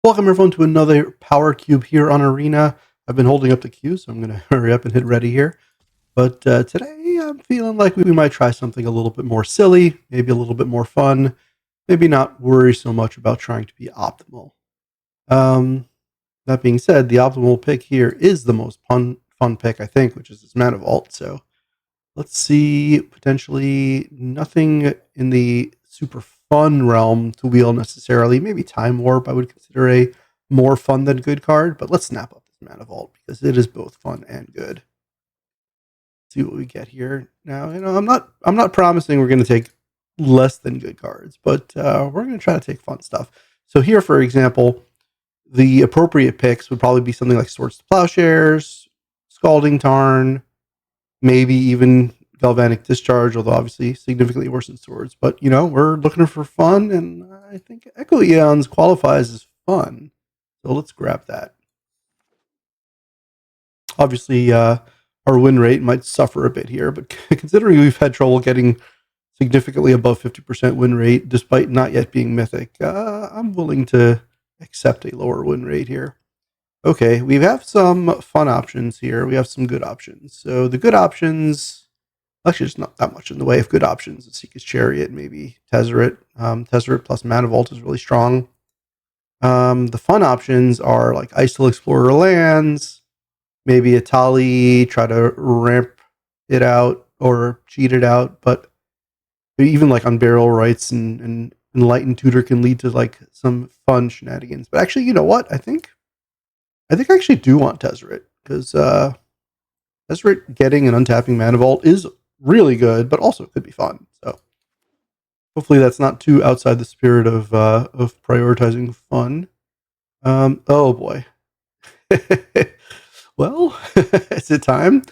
Welcome everyone to another Power Cube here on Arena. I've been holding up the queue, so I'm going to hurry up and hit ready here. But today I'm feeling like we might try something a little bit more silly, maybe a little bit more fun, maybe not worry so much about trying to be optimal. Um, that being said, the optimal pick here is the most fun pick, I think, which is this Mana Vault. So let's see, potentially nothing in the super fun realm to wheel necessarily. Maybe Time Warp I would consider a more fun than good card, but let's snap up this Mana Vault because it is both fun and good. Let's see what we get here. Now, I'm not promising we're going to take less than good cards, but we're going to try to take fun stuff. So here, for example, the appropriate picks would probably be something like Swords to Plowshares, Scalding Tarn, maybe even Galvanic Discharge, although obviously significantly worse than Swords. But, we're looking for fun, and I think Echo Eons qualifies as fun. So let's grab that. Obviously, our win rate might suffer a bit here, but considering we've had trouble getting significantly above 50% win rate, despite not yet being Mythic, I'm willing to accept a lower win rate here. Okay, we have some fun options here. We have some good options. So the good options, actually, there's not that much in the way of good options. Seeker's Chariot, maybe Tezzeret. Tezzeret plus Mana Vault is really strong. The fun options are like Iceland Explorer lands, maybe Atali, try to ramp it out or cheat it out, but even like Unburial Rights and Enlightened Tutor can lead to like some fun shenanigans. But actually, you know what? I think I actually do want Tezzeret because Tezzeret getting an untapping Mana Vault is really good, but also could be fun. So hopefully that's not too outside the spirit of prioritizing fun. Oh boy. Well, is it time?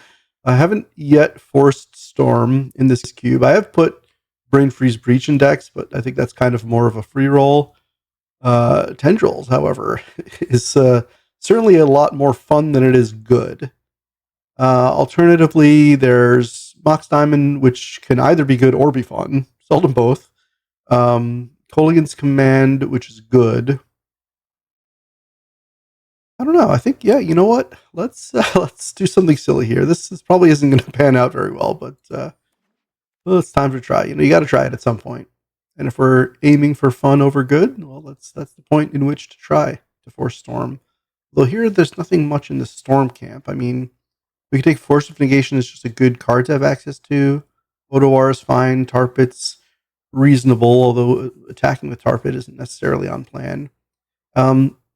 I haven't yet forced Storm in this cube. I have put Brain Freeze Breach in decks, but I think that's kind of more of a free roll. Tendrils, however, is certainly a lot more fun than it is good. Alternatively, there's Mox Diamond, which can either be good or be fun. Seldom both. Colligan's Command, which is good. I don't know. I think, yeah, you know what? Let's do something silly here. This probably isn't going to pan out very well, but well, it's time to try. You got to try it at some point. And if we're aiming for fun over good, well, that's the point in which to try to force Storm. Though here, there's nothing much in the Storm camp. I mean, we can take Force of Negation as just a good card to have access to. Odoar is fine. Tarpit's reasonable, although attacking with Tarpit isn't necessarily on plan.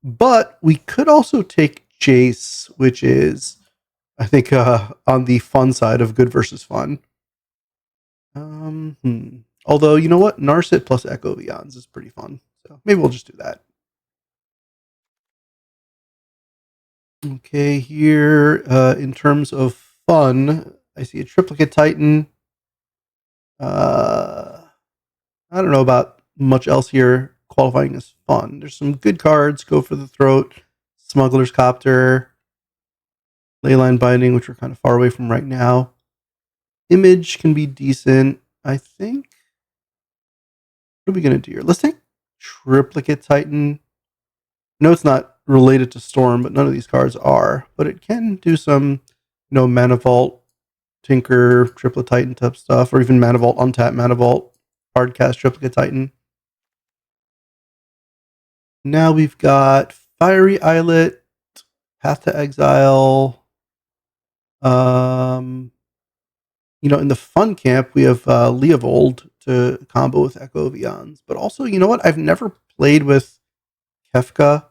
But we could also take Jace, which is, I think, on the fun side of good versus fun. Although, you know what? Narset plus Echo Eons is pretty fun. So maybe we'll just do that. Okay, here, in terms of fun, I see a Triplicate Titan. I don't know about much else here qualifying as fun. There's some good cards. Go for the Throat, Smuggler's Copter, Leyline Binding, which we're kind of far away from right now. Image can be decent, I think. What are we going to do here? Let's take Triplicate Titan. No, it's not related to Storm, but none of these cards are. But it can do some, Mana Vault, Tinker, Triplicate Titan type stuff, or even Mana Vault, untap Mana Vault, hard cast Triplicate Titan. Now we've got Fiery Islet, Path to Exile. In the fun camp, we have Leovold to combo with Echo of Eons. But also, you know what? I've never played with Kefka,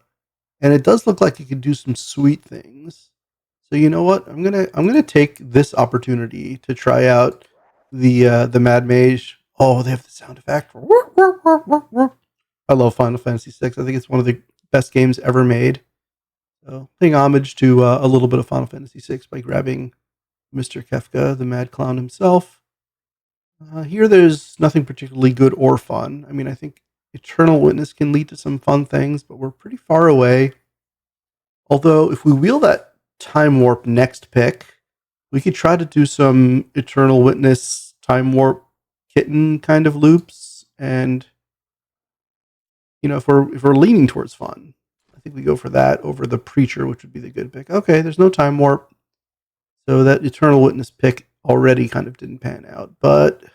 and it does look like it could do some sweet things. So you know what? I'm gonna take this opportunity to try out the Mad Mage. Oh, they have the sound effect. I love Final Fantasy VI. I think it's one of the best games ever made. So paying homage to a little bit of Final Fantasy VI by grabbing Mr. Kefka, the Mad Clown himself. Here, there's nothing particularly good or fun. I mean, I think Eternal Witness can lead to some fun things, but we're pretty far away. Although, if we wheel that Time Warp next pick, we could try to do some Eternal Witness Time Warp kitten kind of loops. And, if we're leaning towards fun, I I think we go for that over the Preacher, which would be the good pick. Okay, there's no time warp. So that Eternal Witness pick already kind of didn't pan out. But what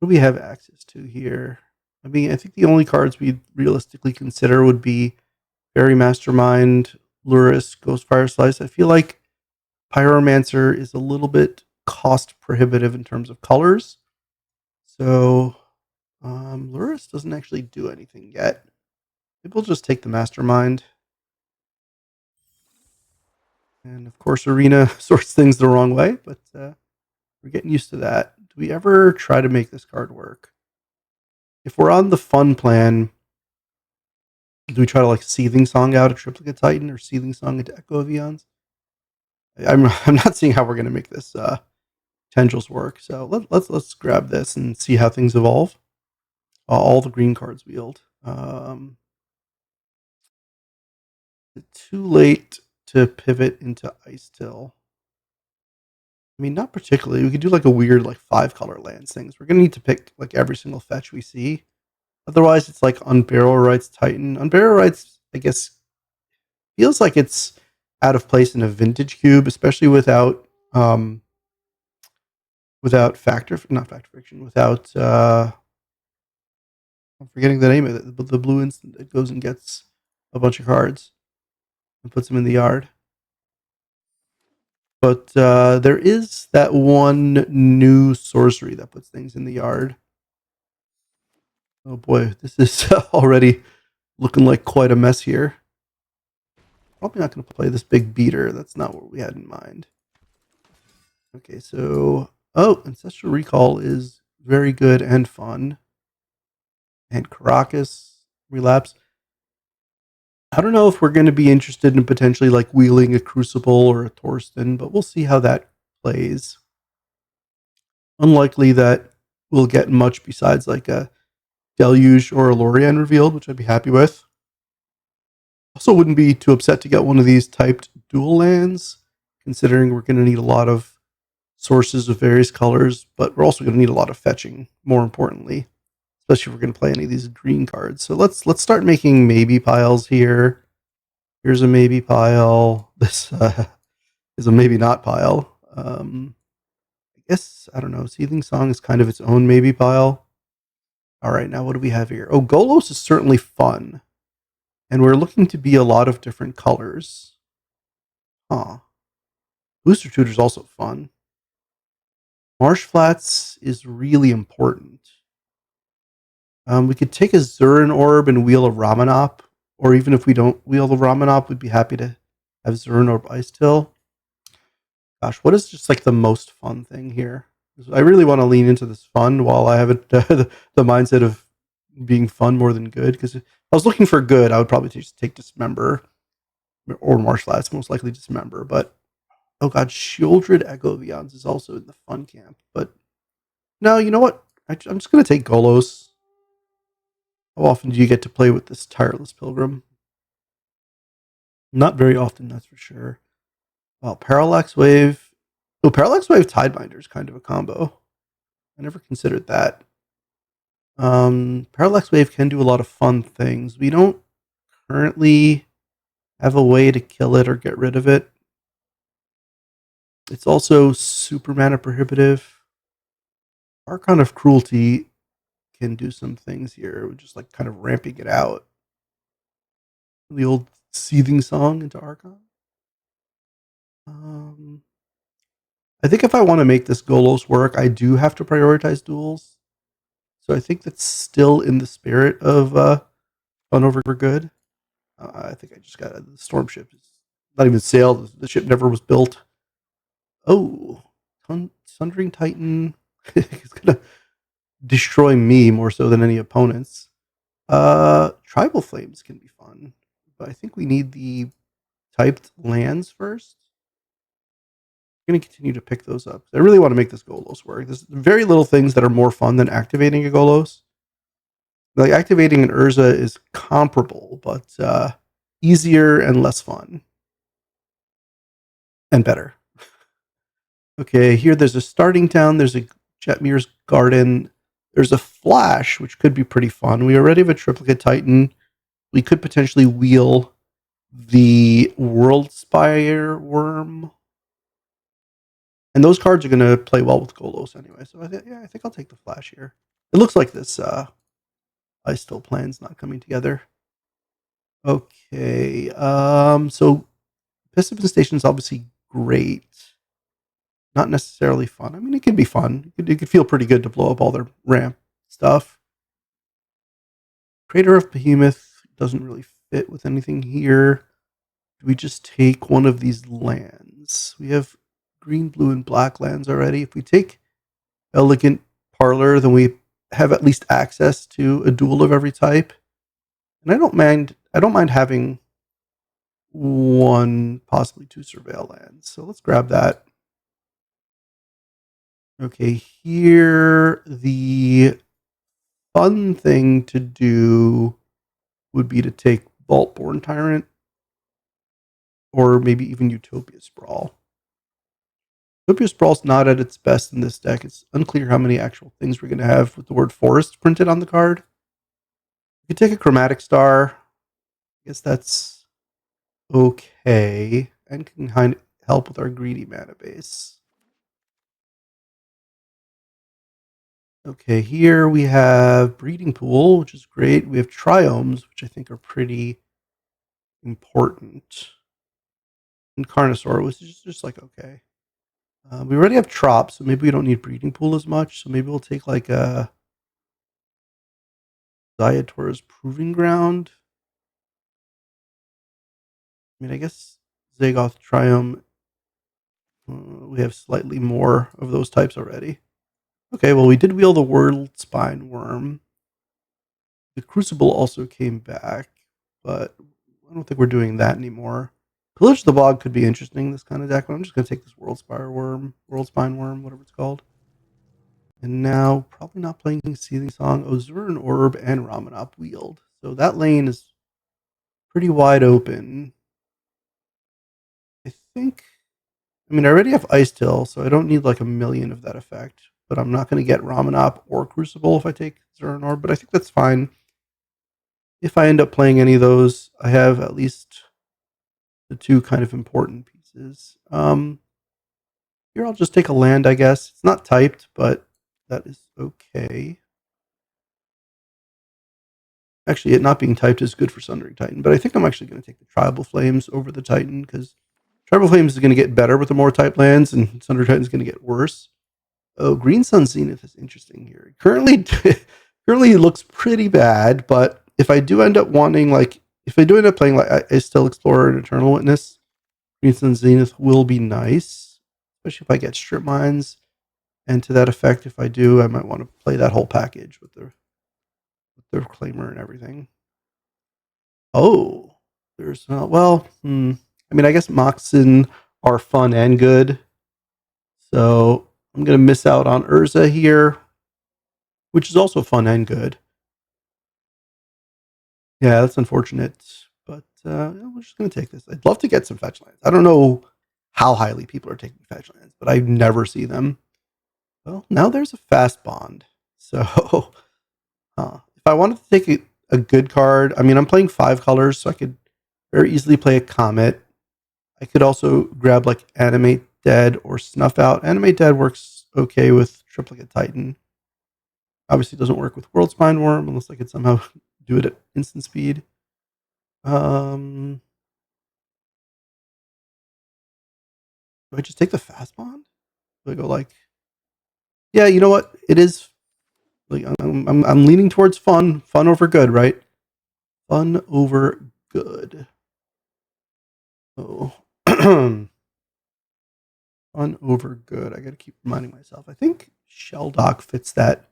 do we have access to here? I mean, I think the only cards we'd realistically consider would be Fairy Mastermind, Luris, Ghostfire Slice. I feel like Pyromancer is a little bit cost prohibitive in terms of colors. So Luris doesn't actually do anything yet. Maybe we'll just take the Mastermind. And of course, Arena sorts things the wrong way, but we're getting used to that. Do we ever try to make this card work? If we're on the fun plan, do we try to like Seething Song out a Triplicate Titan or Seething Song into Echo of Eons? I'm not seeing how we're going to make this Tendrils work. So let's grab this and see how things evolve. All the green cards wheeled. Too late to pivot into Ice Till. I mean, not particularly. We could do like a weird like 5-color lands things. We're gonna need to pick like every single fetch we see. Otherwise, it's like Unburial Rites Titan. Unburial Rites, I guess, feels like it's out of place in a vintage cube, especially without not Factor Fiction, without I'm forgetting the name of it, but the blue instant that goes and gets a bunch of cards and puts them in the yard. But there is that one new sorcery that puts things in the yard. Oh boy, this is already looking like quite a mess here. Probably not going to play this big beater. That's not what we had in mind. Okay, so Ancestral Recall is very good and fun. And Caracas Relapse. I don't know if we're going to be interested in potentially like wheeling a Crucible or a Torsten, but we'll see how that plays. Unlikely that we'll get much besides like a Deluge or a Lorien revealed, which I'd be happy with. Also wouldn't be too upset to get one of these typed dual lands, considering we're going to need a lot of sources of various colors, but we're also going to need a lot of fetching, more importantly, especially if we're going to play any of these green cards. So let's start making maybe piles here. Here's a maybe pile. This is a maybe not pile. I guess, I don't know, Seething Song is kind of its own maybe pile. All right, now what do we have here? Oh, Golos is certainly fun. And we're looking to be a lot of different colors. Booster Tutor is also fun. Marsh Flats is really important. We could take a Zurin Orb and wheel a Ramanop. Or even if we don't wheel the Ramanop, we'd be happy to have Zurin Orb Ice Till. Gosh, what is just like the most fun thing here? I really want to lean into this fun while I have it, the mindset of being fun more than good. Because if I was looking for good, I would probably just take Dismember or Marsh Flats, most likely Dismember. But oh god, Shieldred Echo of Eons is also in the fun camp. But no, you know what? I'm just going to take Golos. How often do you get to play with this Tireless Pilgrim? Not very often, that's for sure. Well, Parallax Wave. Oh, Parallax Wave Tidebinder is kind of a combo. I never considered that. Parallax Wave can do a lot of fun things. We don't currently have a way to kill it or get rid of it. It's also super mana prohibitive. Archon of Cruelty can do some things here, just like kind of ramping it out. The old Seething Song into Archon. I think if I want to make this Golos work, I do have to prioritize duels. So I think that's still in the spirit of fun over good. I think I just got the Storm Ship. It's not even sailed. The ship never was built. Oh, Sundering Titan is going to destroy me more so than any opponents. Tribal Flames can be fun, but I think we need the typed lands first. I'm going to continue to pick those up. I really want to make this Golos work. There's very little things that are more fun than activating a Golos. Like activating an Urza is comparable, but easier and less fun. And better. Okay, here there's a Starting Town. There's a Jetmir's Garden. There's a Flash, which could be pretty fun. We already have a Triplicate Titan. we could potentially wheel the World Spire Worm. And those cards are going to play well with Golos anyway. So I think I'll take the flash here. It looks like this Ice Still plan's not coming together. Okay. So Piston Station is obviously great. Not necessarily fun. I mean, it could be fun. It could feel pretty good to blow up all their ramp stuff. Crater of Behemoth doesn't really fit with anything here. Do we just take one of these lands? We have green, blue, and black lands already. If we take Elegant Parlor, then we have at least access to a duel of every type. And I don't mind having one, possibly two surveil lands. So let's grab that. Okay, here the fun thing to do would be to take Vaultborn Tyrant or maybe even Utopia Sprawl. Utopia Sprawl's not at its best in this deck. It's unclear how many actual things we're going to have with the word forest printed on the card. You could take a Chromatic Star. I guess that's okay and can kind of help with our greedy mana base. Okay, here we have Breeding Pool, which is great. We have Triomes, which I think are pretty important. And Carnosaur, which is just like okay. We already have Trop, so maybe we don't need Breeding Pool as much. So maybe we'll take like a Zayator's Proving Ground. I mean, I guess Zagoth Triome, we have slightly more of those types already. Okay, well, we did wheel the World Spine Worm. The Crucible also came back, but I don't think we're doing that anymore. Pillage the Bog could be interesting, this kind of deck, but I'm just going to take this World Spine Worm, whatever it's called. And now, probably not playing Seething Song, Ozuran Orb, and Ramanop wheeled. So that lane is pretty wide open. I think, I mean, I already have Ice Till, so I don't need like a million of that effect. But I'm not going to get Ramanop or Crucible if I take Ozuran Orb, but I think that's fine. If I end up playing any of those, I have at least the two kind of important pieces. Here I'll just take a land, I guess. It's not typed, but that is okay. Actually, it not being typed is good for Sundering Titan, but I think I'm actually going to take the Tribal Flames over the Titan because Tribal Flames is going to get better with the more typed lands, and Sundering Titan is going to get worse. Oh, Green Sun Zenith is interesting here. Currently, it looks pretty bad, but if I do end up wanting, like, if I do end up playing, like, I still Explorer and Eternal Witness, Green Sun Zenith will be nice, especially if I get Strip Mines. And to that effect, if I do, I might want to play that whole package with the Reclaimer and everything. Oh, there's well, I mean, I guess Moxen are fun and good. So I'm going to miss out on Urza here, which is also fun and good. Yeah, that's unfortunate, but we're just going to take this. I'd love to get some fetch lands. I don't know how highly people are taking fetch lands, but I never see them. Well, now there's a fast bond. So if I wanted to take a good card, I mean, I'm playing 5 colors, so I could very easily play a Comet. I could also grab like Animate Dead or Snuff Out. Animate Dead works okay with Triplicate Titan. Obviously, it doesn't work with World Spine Worm unless I could somehow do it at instant speed. Do I just take the fast bond? Do I go like, yeah, you know what? It is like I'm leaning towards fun over good, right? Fun over good. Oh, fun over good. I got to keep reminding myself. I think Shelldock fits that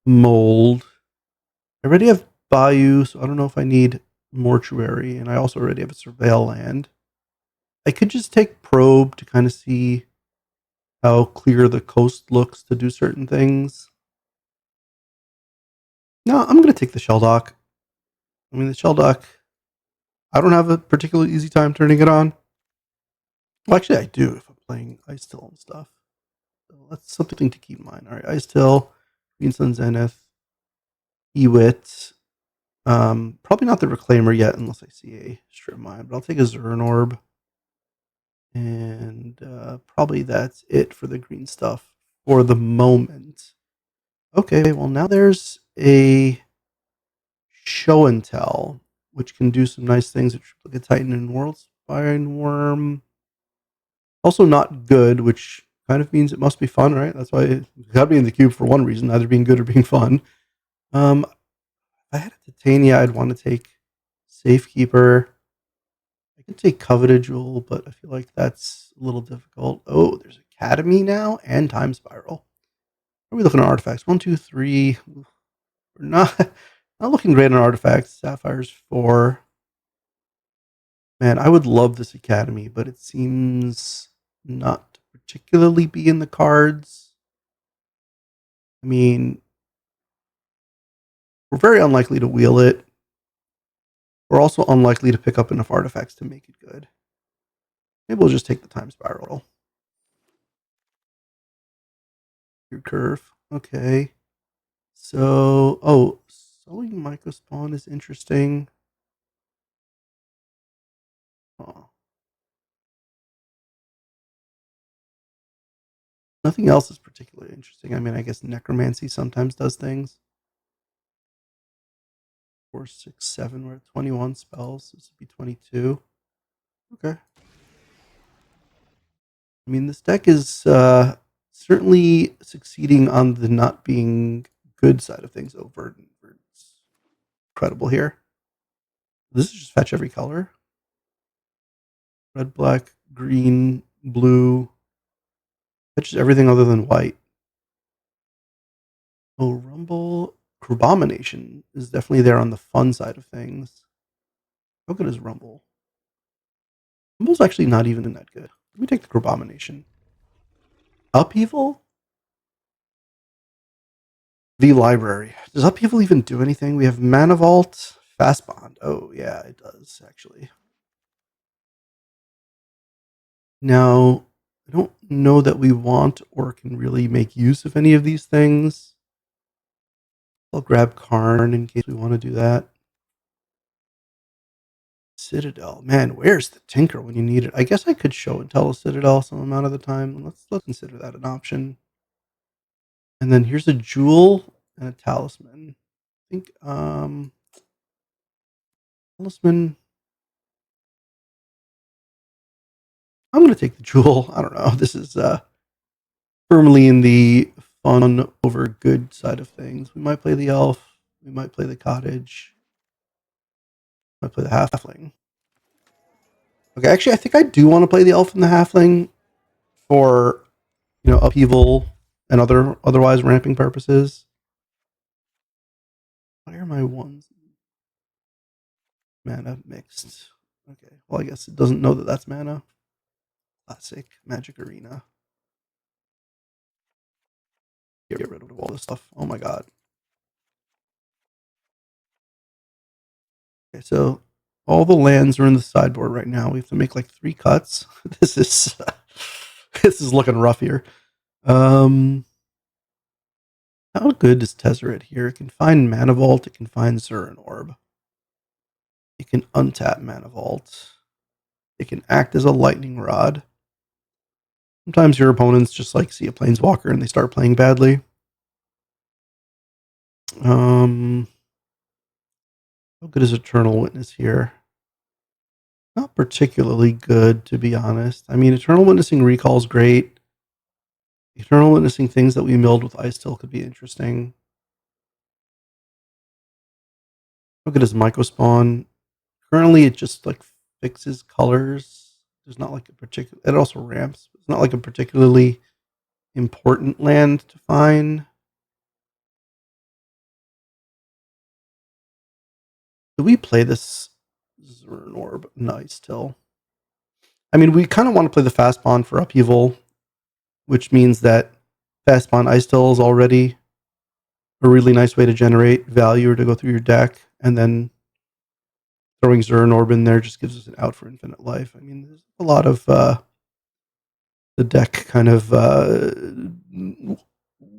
mold. I already have Bayou, so I don't know if I need Mortuary, and I also already have a Surveil land. I could just take Probe to kind of see how clear the coast looks to do certain things. No, I'm going to take the Shelldock. I mean, the Shelldock, I don't have a particularly easy time turning it on. Well, actually, I do if I'm playing Ice Till and stuff. So that's something to keep in mind. All right, Ice Till, Green Sun Zenith, Ewit. Probably not the Reclaimer yet, unless I see a Strip Mine, but I'll take a Zern Orb. And probably that's it for the green stuff for the moment. Okay, well now there's a Show and Tell, which can do some nice things. Look at Titan and World Spine Worm. Also not good, which kind of means it must be fun, right? That's why it got to be in the cube for one reason, either being good or being fun. If I had a Titania, I'd want to take Safekeeper. I could take Coveted Jewel, but I feel like that's a little difficult. Oh, there's Academy now and Time Spiral. What are we looking at artifacts? 1, 2, 3. We're not looking great on artifacts. Sapphire's 4. Man, I would love this Academy, but it seems not to particularly be in the cards. I mean, we're very unlikely to wheel it. We're also unlikely to pick up enough artifacts to make it good. Maybe we'll just take the Time Spiral. Your curve. Okay. So, Sowing Microspawn is interesting. Oh. Nothing else is particularly interesting. I mean, I guess Necromancy sometimes does things. 4, 6, 7. We're at 21 spells. This would be 22. Okay. I mean, this deck is certainly succeeding on the not being good side of things. Oh, Verdant's incredible here. This is just fetch every color. Red, black, green, blue. Fetches everything other than white. Oh, Rumble. Crabomination is definitely there on the fun side of things. How good is Rumble? Rumble's actually not even that good. Let me take the Crabomination. Upheaval? The library. Does Upheaval even do anything? We have Mana Vault, Fast Bond. Oh, yeah, it does, actually. Now, I don't know that we want or can really make use of any of these things. I'll grab Karn in case we want to do that. Citadel. Man, where's the Tinker when you need it? I guess I could show and tell a Citadel some amount of the time. Let's consider that an option. And then here's a Jewel and a Talisman. I think Talisman. I'm going to take the Jewel. I don't know. This is firmly in the fun over good side of things. We might play the Elf. We might play the Cottage. We might play the Halfling. Okay, actually, I think I do want to play the Elf and the Halfling for, Upheaval and otherwise ramping purposes. Why are my ones? Mana mixed. Okay, well, I guess it doesn't know that that's mana. Classic Magic Arena. Get rid of all this stuff. Oh my god. Okay, so all the lands are in the sideboard right now. We have to make like 3 cuts. This is looking rough here. How good is Tezzeret here? It can find Mana Vault. It can find Zern Orb. It can untap Mana Vault. It can act as a Lightning Rod. Sometimes your opponents just like see a Planeswalker and they start playing badly. How good is Eternal Witness here? Not particularly good, to be honest. I mean, Eternal Witnessing Recall is great. Eternal Witnessing things that we milled with Ice Still could be interesting. How good is Microspawn? Currently, it just like fixes colors. There's not like a particular. It also ramps. It's not like a particularly important land to find. Do we play this Zern Orb? Nice till. I mean, we kind of want to play the Fast Bond for Upheaval, which means that Fast Bond Ice Still is already a really nice way to generate value or to go through your deck, and then throwing Zern Orb in there just gives us an out for infinite life. I mean, there's a lot of the deck kind of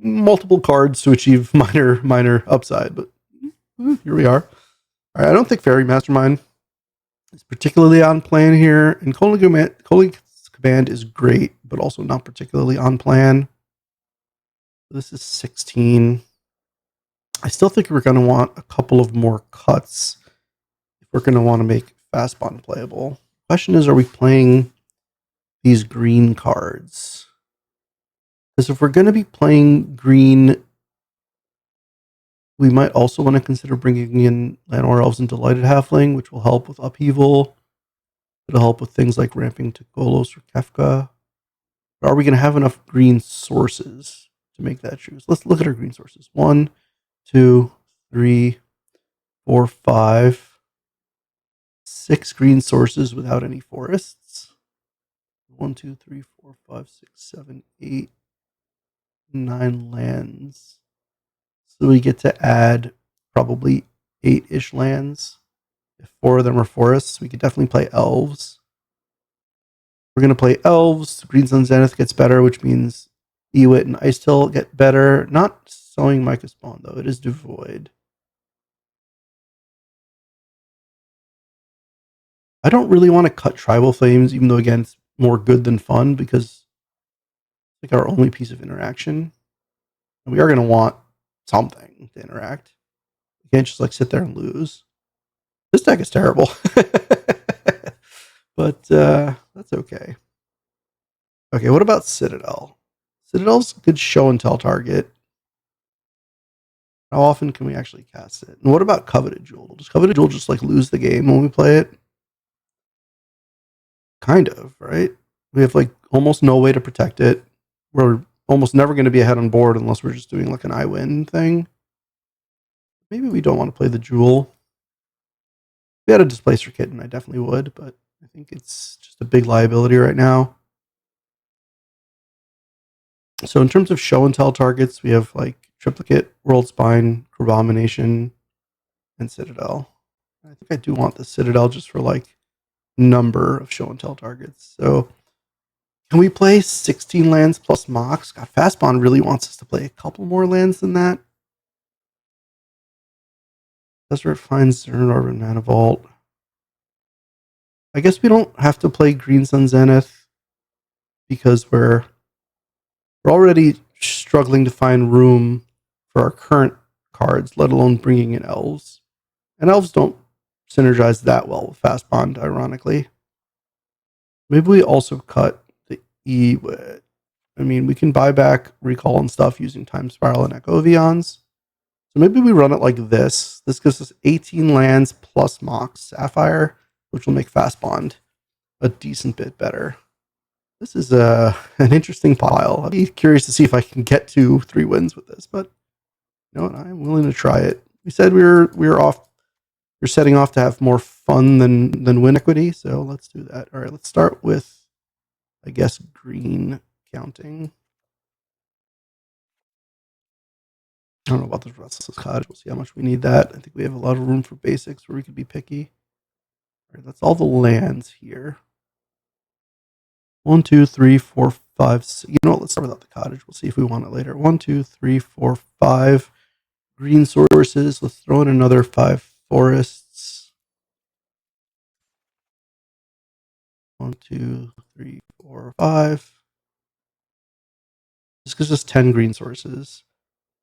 multiple cards to achieve minor upside, but here we are. All right, I don't think Fairy Mastermind is particularly on plan here, and Calling Command is great, but also not particularly on plan. This is 16. I still think we're going to want a couple of more cuts if we're going to want to make Fast Bond playable. Question is, are we playing these green cards? Because if we're going to be playing green, we might also want to consider bringing in Llanowar Elves and Delighted Halfling, which will help with Upheaval. It'll help with things like ramping to Golos or Kefka. But are we going to have enough green sources to make that choose? Let's look at our green sources. 1, 2, 3, 4, 5, 6 green sources without any forests. 1, 2, 3, 4, 5, 6, 7, 8, 9 lands. So we get to add probably 8-ish lands. If 4 of them are forests, we could definitely play elves. We're going to play elves. Green Sun Zenith gets better, which means Ewit and Icetill get better. Not Sowing Micah Spawn, though. It is Devoid. I don't really want to cut Tribal Flames, even though, again, it's more good than fun, because it's like our only piece of interaction. And we are going to want something to interact. You can't just like sit there and lose. This deck is terrible. But that's okay. Okay, what about Citadel? Citadel's a good show and tell target. How often can we actually cast it? And what about Coveted Jewel? Does Coveted Jewel just like lose the game when we play it? Kind of, right? We have like almost no way to protect it. We're almost never going to be ahead on board unless we're just doing like an I win thing. Maybe we don't want to play the Jewel. If we had a Displacer Kitten, I definitely would, but I think it's just a big liability right now. So in terms of show and tell targets, we have like Triplicate, World Spine, Crabomination, and Citadel. I think I do want the Citadel just for like number of show and tell targets. So can we play 16 lands plus Mox? God, Fastbond really wants us to play a couple more lands than that. Desert finds Zernorb Mana Vault. I guess we don't have to play Green Sun Zenith because we're already struggling to find room for our current cards, let alone bringing in elves. And elves don't synergize that well with Fast Bond, ironically. Maybe we also cut the Ewit. I mean, we can buy back Recall and stuff using Time Spiral and Echo Vions. So maybe we run it like this. This gives us 18 lands plus Mox Sapphire, which will make Fast Bond a decent bit better. This is an interesting pile. I'd be curious to see if I can get to 3 wins with this, but you know what? I'm willing to try it. We said we were off. You're setting off to have more fun than win equity, so let's do that. All right, let's start with, I guess, green counting. I don't know about the Restless Cottage. We'll see how much we need that. I think we have a lot of room for basics where we could be picky. All right, that's all the lands here. 1, 2, 3, 4, 5, 6. You know what? Let's start without the cottage. We'll see if we want it later. 1, 2, 3, 4, 5 green sources. Let's throw in another 5 forests. 1, 2, 3, 4, 5. This gives us 10 green sources,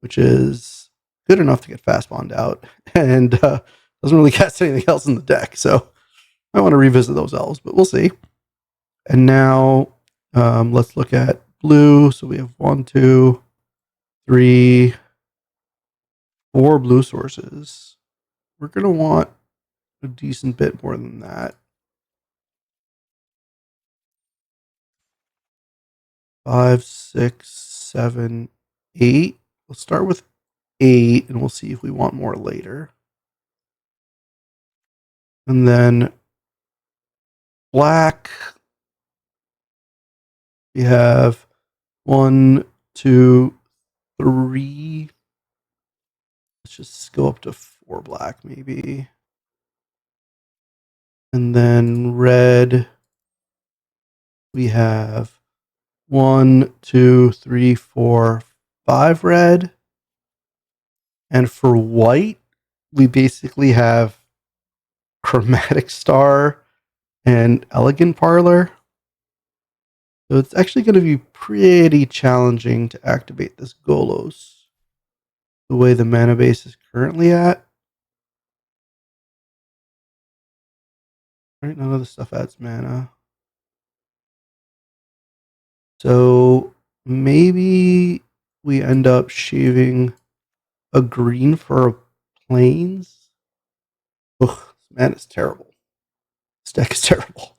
which is good enough to get Fast Bond out, and doesn't really cast anything else in the deck. So I want to revisit those elves, but we'll see. And now let's look at blue. So we have 1, 2, 3, 4 blue sources. We're going to want a decent bit more than that. 5, 6, 7, 8. We'll start with 8, and we'll see if we want more later. And then black, we have 1, 2, 3. Let's just go up to 4 black, maybe. And then red, we have 1, 2, 3, 4, 5 red. And for white, we basically have Chromatic Star, and Elegant Parlor. So it's actually going to be pretty challenging to activate this Golos the way the mana base is currently at. Right, none of the stuff adds mana. So maybe we end up shaving a green for a plains. Ugh, man, it's terrible. This deck is terrible.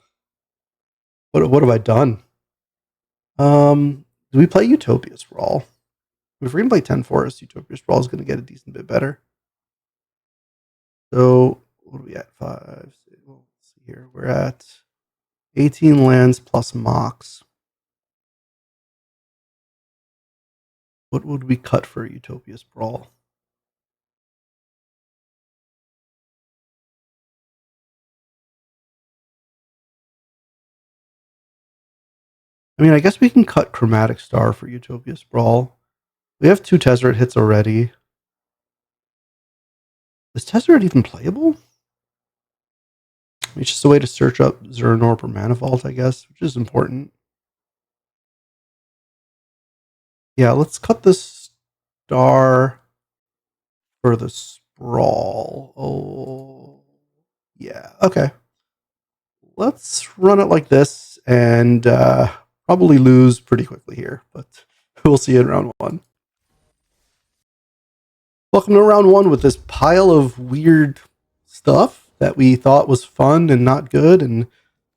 What have I done? Do we play Utopia Sprawl? If we're gonna play 10 Forest, Utopia Sprawl is gonna get a decent bit better. So what are we at? 5. Let's see here. We're at 18 lands plus Mox. What would we cut for Utopia Sprawl? I mean, I guess we can cut Chromatic Star for Utopia Sprawl. We have 2 Tezzeret hits already. Is Tezzeret even playable? It's just a way to search up Zernorp or Mana Vault, I guess, which is important. Yeah, let's cut this star for the Sprawl. Oh, yeah. Okay. Let's run it like this and probably lose pretty quickly here, but we'll see in round 1. Welcome to round 1 with this pile of weird stuff that we thought was fun and not good, and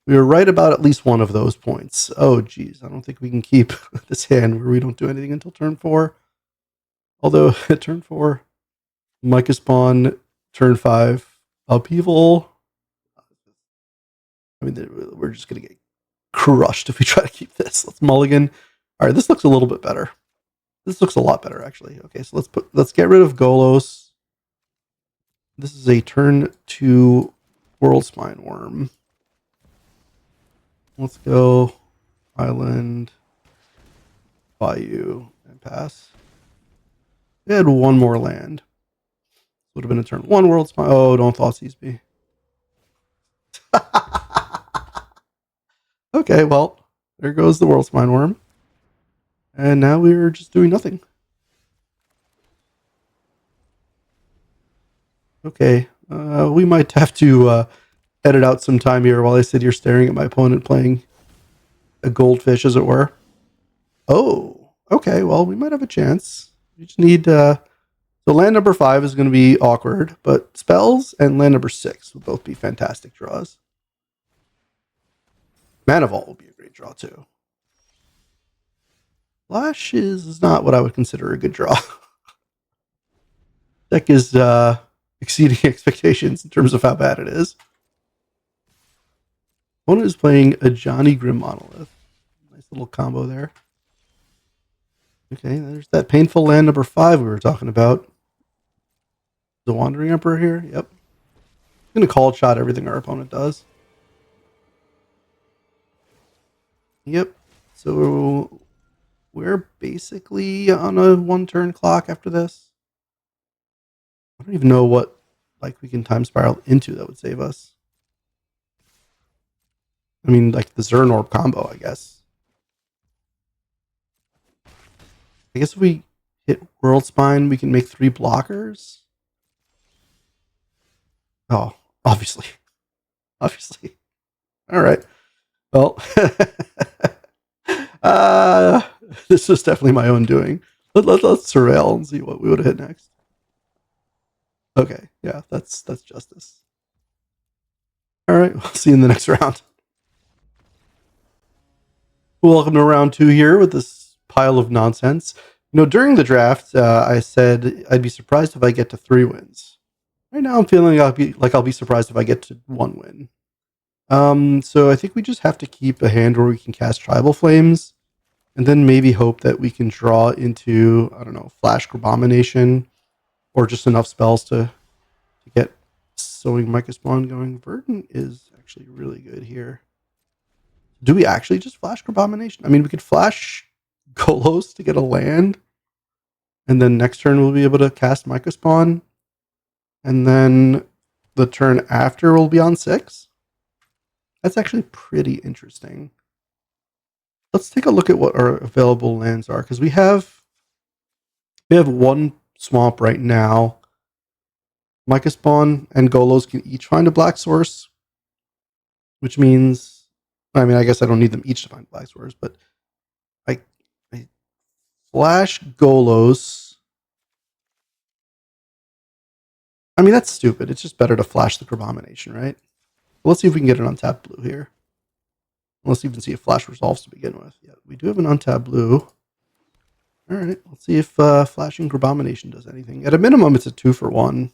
we were right about at least one of those points. Oh, geez. I don't think we can keep this hand where we don't do anything until turn 4. Although, at turn 4, Micah Spawn, turn 5, Upheaval. I mean, we're just going to get crushed if we try to keep this. Let's mulligan. All right, this looks a little bit better. This looks a lot better, actually. Okay, so let's get rid of Golos. This is a turn 2 World Spine Worm. Let's go Island, Bayou, and pass. We had one more land. Would have been a turn 1 World Spine. Oh, don't Thoughtseize me. Okay, well, there goes the World Spine Worm. And now we're just doing nothing. Okay, we might have to edit out some time here while I sit here staring at my opponent playing a goldfish, as it were. Oh, okay, well, we might have a chance. We just need... so land number 5 is going to be awkward, but spells and land number 6 will both be fantastic draws. Mana Vault will be a great draw, too. Flash is not what I would consider a good draw. Deck is exceeding expectations in terms of how bad it is. Opponent is playing a Johnny Grim Monolith. Nice little combo there. Okay, there's that painful land number 5 we were talking about. The Wandering Emperor here. Yep. I'm going to call shot everything our opponent does. Yep. So we're basically on a 1-turn clock after this. I don't even know what we can time spiral into that would save us. I mean, like the Zernorp combo, I guess. I guess if we hit World Spine, we can make 3 blockers. Oh, obviously. Obviously. All right. Well, this was definitely my own doing. Let's surveil and see what we would have hit next. Okay, yeah, that's justice. All right, we'll see you in the next round. Welcome to round 2 here with this pile of nonsense. You know, during the draft, I said I'd be surprised if I get to 3 wins. Right now, I'm feeling I'll be surprised if I get to 1 win. So I think we just have to keep a hand where we can cast Tribal Flames, and then maybe hope that we can draw into, I don't know, Flash Abomination, or just enough spells to get Sowing Micah Spawn going. Verdant is actually really good here. Do we actually just Flash Abomination? I mean, we could Flash Golos to get a land, and then next turn we'll be able to cast Micah Spawn, and then the turn after will be on 6. That's actually pretty interesting. Let's take a look at what our available lands are, because we have one swamp right now. Micah Spawn and Golos can each find a black source, which means, I mean, I guess I don't need them each to find black source, but I flash Golos. I mean, that's stupid. It's just better to flash the Crabomination, right? Let's see if we can get an untapped blue here. Let's even see if flash resolves to begin with. Yeah, we do have an untapped blue. All right, let's see if flashing Crabomination does anything. At a minimum, it's a 2-for-1.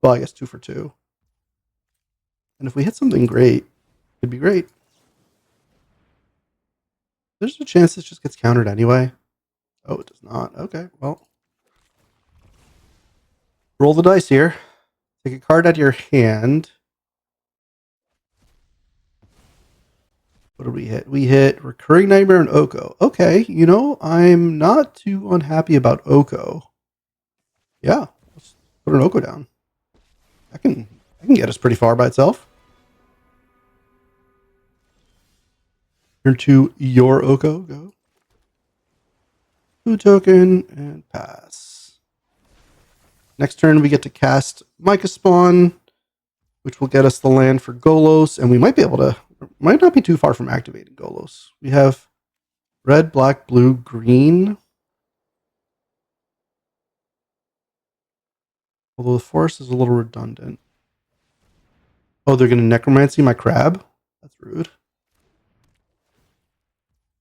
Well, I guess 2-for-2. And if we hit something great, it'd be great. There's a chance this just gets countered anyway. Oh, it does not. Okay, well. Roll the dice here. Take a card out of your hand. What did we hit? We hit Recurring Nightmare and Oko. Okay, you know, I'm not too unhappy about Oko. Yeah, let's put an Oko down. I can get us pretty far by itself. Turn to your Oko. Go. Blue token and pass. Next turn, we get to cast Micah Spawn, which will get us the land for Golos, and we might be able to, might not be too far from activating Golos. We have red, black, blue, green. Although the forest is a little redundant. Oh, they're going to necromancy my crab? That's rude.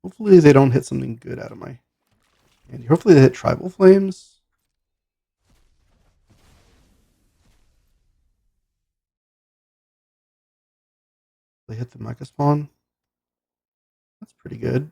Hopefully they don't hit something good out of my hand. Hopefully they hit tribal flames. They hit the mecha spawn. That's pretty good.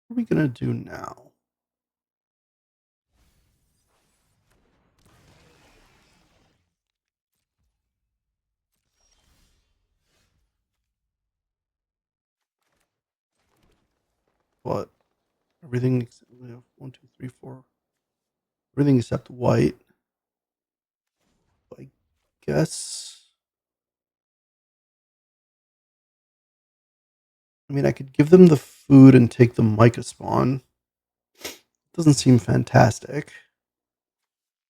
What are we going to do now? What? Everything except, we have 1, 2, 3, 4. Everything except white. I guess. I mean, I could give them the food and take the Micah spawn. Doesn't seem fantastic.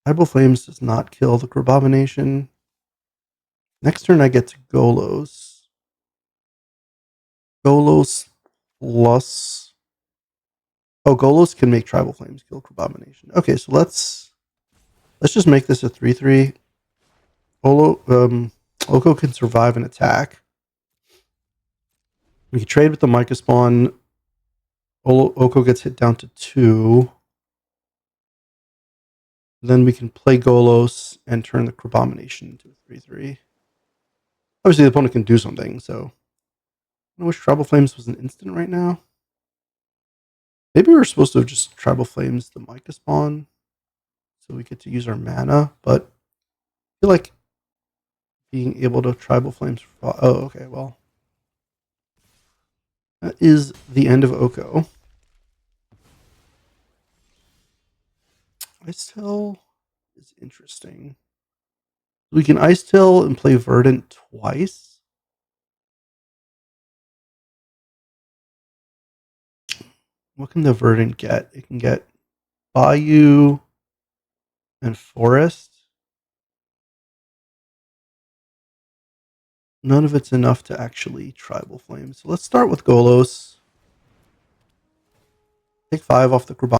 Tribal Flames does not kill the Crabomination. Next turn, I get to Golos. Golos plus. Oh, Golos can make Tribal Flames kill Crabomination. Okay, so let's just make this a 3/3. Oko can survive an attack. We can trade with the Micah spawn. Oko gets hit down to 2. Then we can play Golos and turn the Crabomination into a 3/3. Obviously, the opponent can do something, so I wish Tribal Flames was an instant right now. Maybe we were supposed to have just Tribal Flames the Micah spawn, so we get to use our mana, but I feel like being able to Tribal Flames. Oh, okay, well. That is the end of Oko. Ice Tail is interesting. We can Ice Tail and play Verdant twice. What can the Verdant get? It can get Bayou and Forest. None of it's enough to actually Tribal Flame. So let's start with Golos. Take 5 off the Krabak.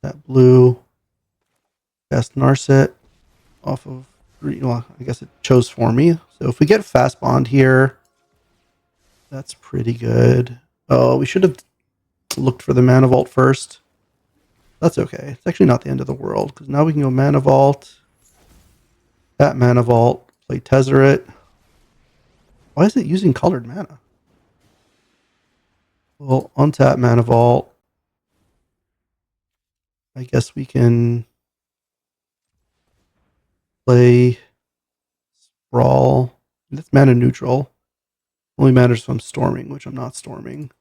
That blue. Cast Narset off of green. Well, I guess it chose for me. So if we get Fast Bond here, that's pretty good. Oh, we should have looked for the Mana Vault first. That's okay. It's actually not the end of the world because now we can go Mana Vault. That Mana Vault. Play Tezzeret. Why is it using colored mana? We'll untap Mana Vault. I guess we can play Sprawl. That's mana neutral. Only matters if I'm storming, which I'm not storming.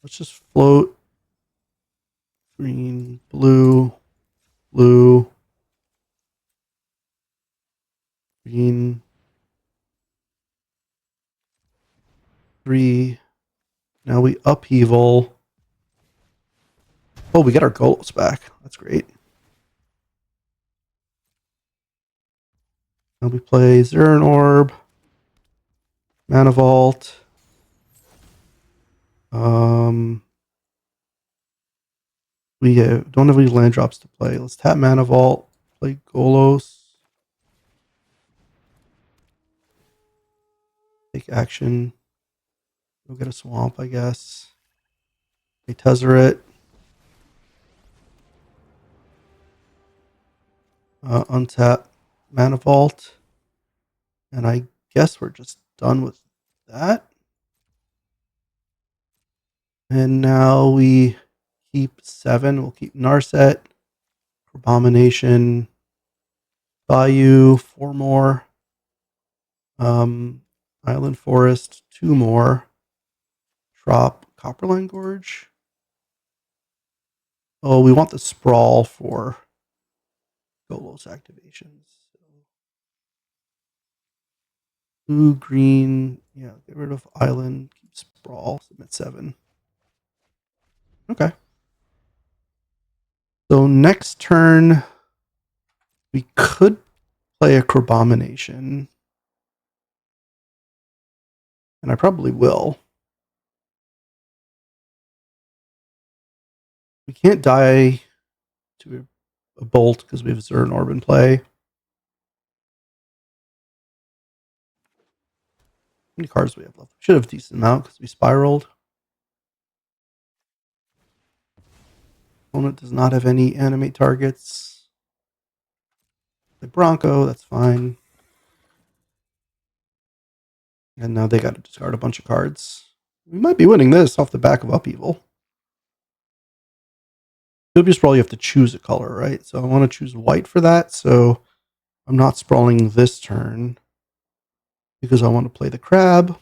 Let's just float. Green, blue, blue, green. 3. Now we upheaval. Oh, we get our goals back. That's great. Now we play Zern Orb, Mana Vault. We don't have any land drops to play. Let's tap Mana Vault, play Golos. Take action. Go get a swamp, I guess. Play Tezzeret. Untap Mana Vault. And I guess we're just done with that. And now we keep 7. We'll keep Narset, Abomination, Bayou, 4 more. Island Forest, 2 more. Trop, Copperline Gorge. Oh, we want the Sprawl for Golos activations. Blue, green. Yeah, get rid of Island. Keep Sprawl. Submit 7. Okay. So next turn, we could play a Crabomination. And I probably will. We can't die to a Bolt because we have Zern Orb in play. How many cards do we have left? We should have a decent amount because we spiraled. Opponent does not have any animate targets. The Bronco, that's fine. And now they got to discard a bunch of cards. We might be winning this off the back of Upheaval. Could Sprawl, you have to choose a color, right? So I want to choose white for that. So I'm not sprawling this turn because I want to play the crab.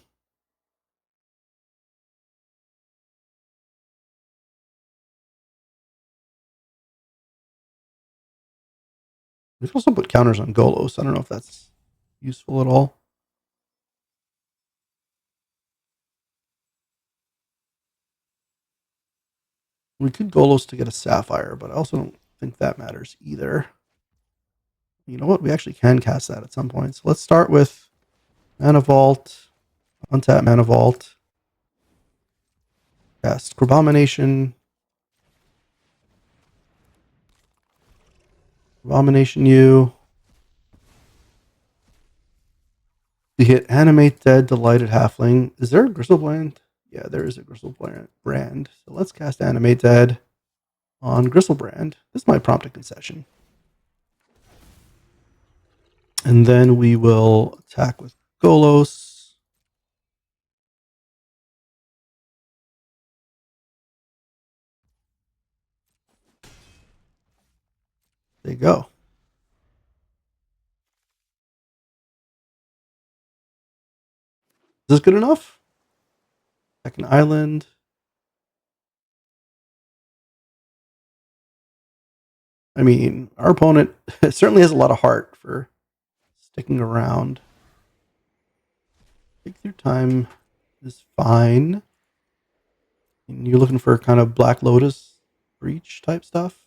We can also put counters on Golos. I don't know if that's useful at all. We could Golos to get a Sapphire, but I also don't think that matters either. You know what? We actually can cast that at some point. So let's start with Mana Vault, untap Mana Vault, cast Abomination, Abomination U. We hit Animate Dead, Delighted Halfling. Is there a Gristlebrand? Yeah, there is a Gristlebrand. So let's cast Animate Dead on Gristlebrand. This might prompt a concession. And then we will attack with Golos. There you go. Is this good enough? Second island. I mean, our opponent certainly has a lot of heart for sticking around. Take your time is fine. And you're looking for kind of Black Lotus breach type stuff.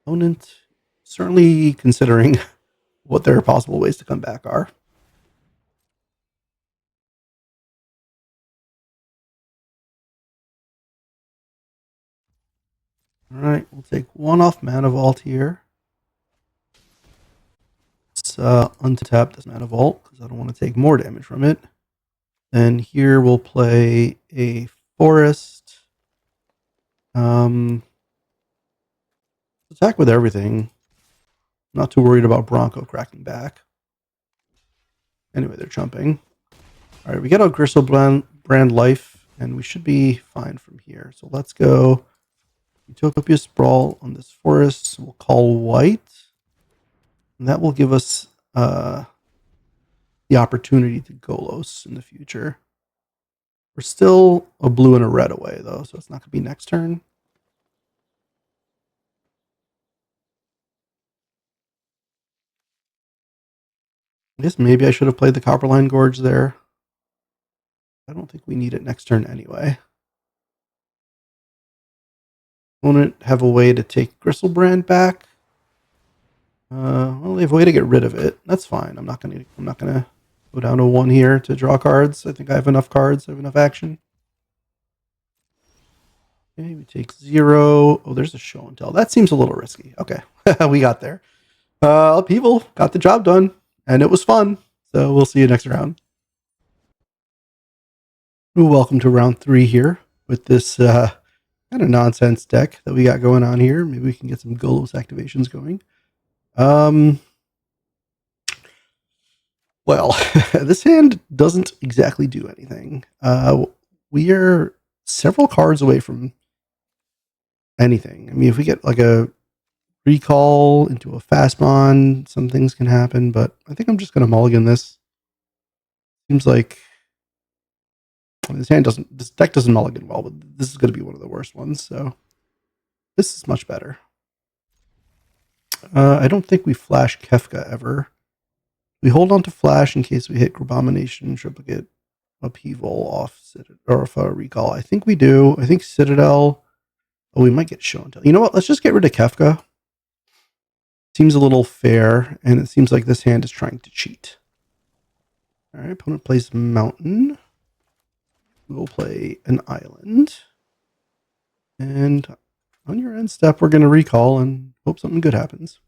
Opponent certainly considering what their possible ways to come back are. All right, we'll take one off Mana Vault here. Let's untap this Mana Vault because I don't want to take more damage from it. Then here we'll play a Forest. Attack with everything. Not too worried about Bronco cracking back. Anyway, they're jumping. All right, we got a Gristlebrand life, and we should be fine from here. So let's go. Utopia Sprawl on this forest. So we'll call white. And that will give us the opportunity to Golos in the future. We're still a blue and a red away, though, so it's not going to be next turn. I guess maybe I should have played the Copperline Gorge there. I don't think we need it next turn anyway. Opponent have a way to take Gristlebrand back. Well, they have a way to get rid of it. That's fine. I'm not gonna go down to 1 here to draw cards. I think I have enough cards. I have enough action. Okay, we take 0. Oh, there's a show and tell. That seems a little risky. Okay, we got there. Upheaval got the job done, and it was fun. So we'll see you next round. Ooh, welcome to round 3 here with this kind of nonsense deck that we got going on here. Maybe we can get some Golos activations going. Well, this hand doesn't exactly do anything. We are several cards away from anything. I mean, if we get like a recall into a fast bond, some things can happen, but I think I'm just going to mulligan this. Seems like this deck doesn't mulligan well, but this is going to be one of the worst ones, so this is much better. I don't think we flash Kefka ever. We hold on to flash in case we hit Grabomination, Triplicate, Upheaval off or if a recall. I think we do. I think Citadel. Oh, we might get show and tell. You know what? Let's just get rid of Kefka. Seems a little fair, and it seems like this hand is trying to cheat. All right, opponent plays Mountain. We'll play an Island. And on your end step, we're going to recall and hope something good happens.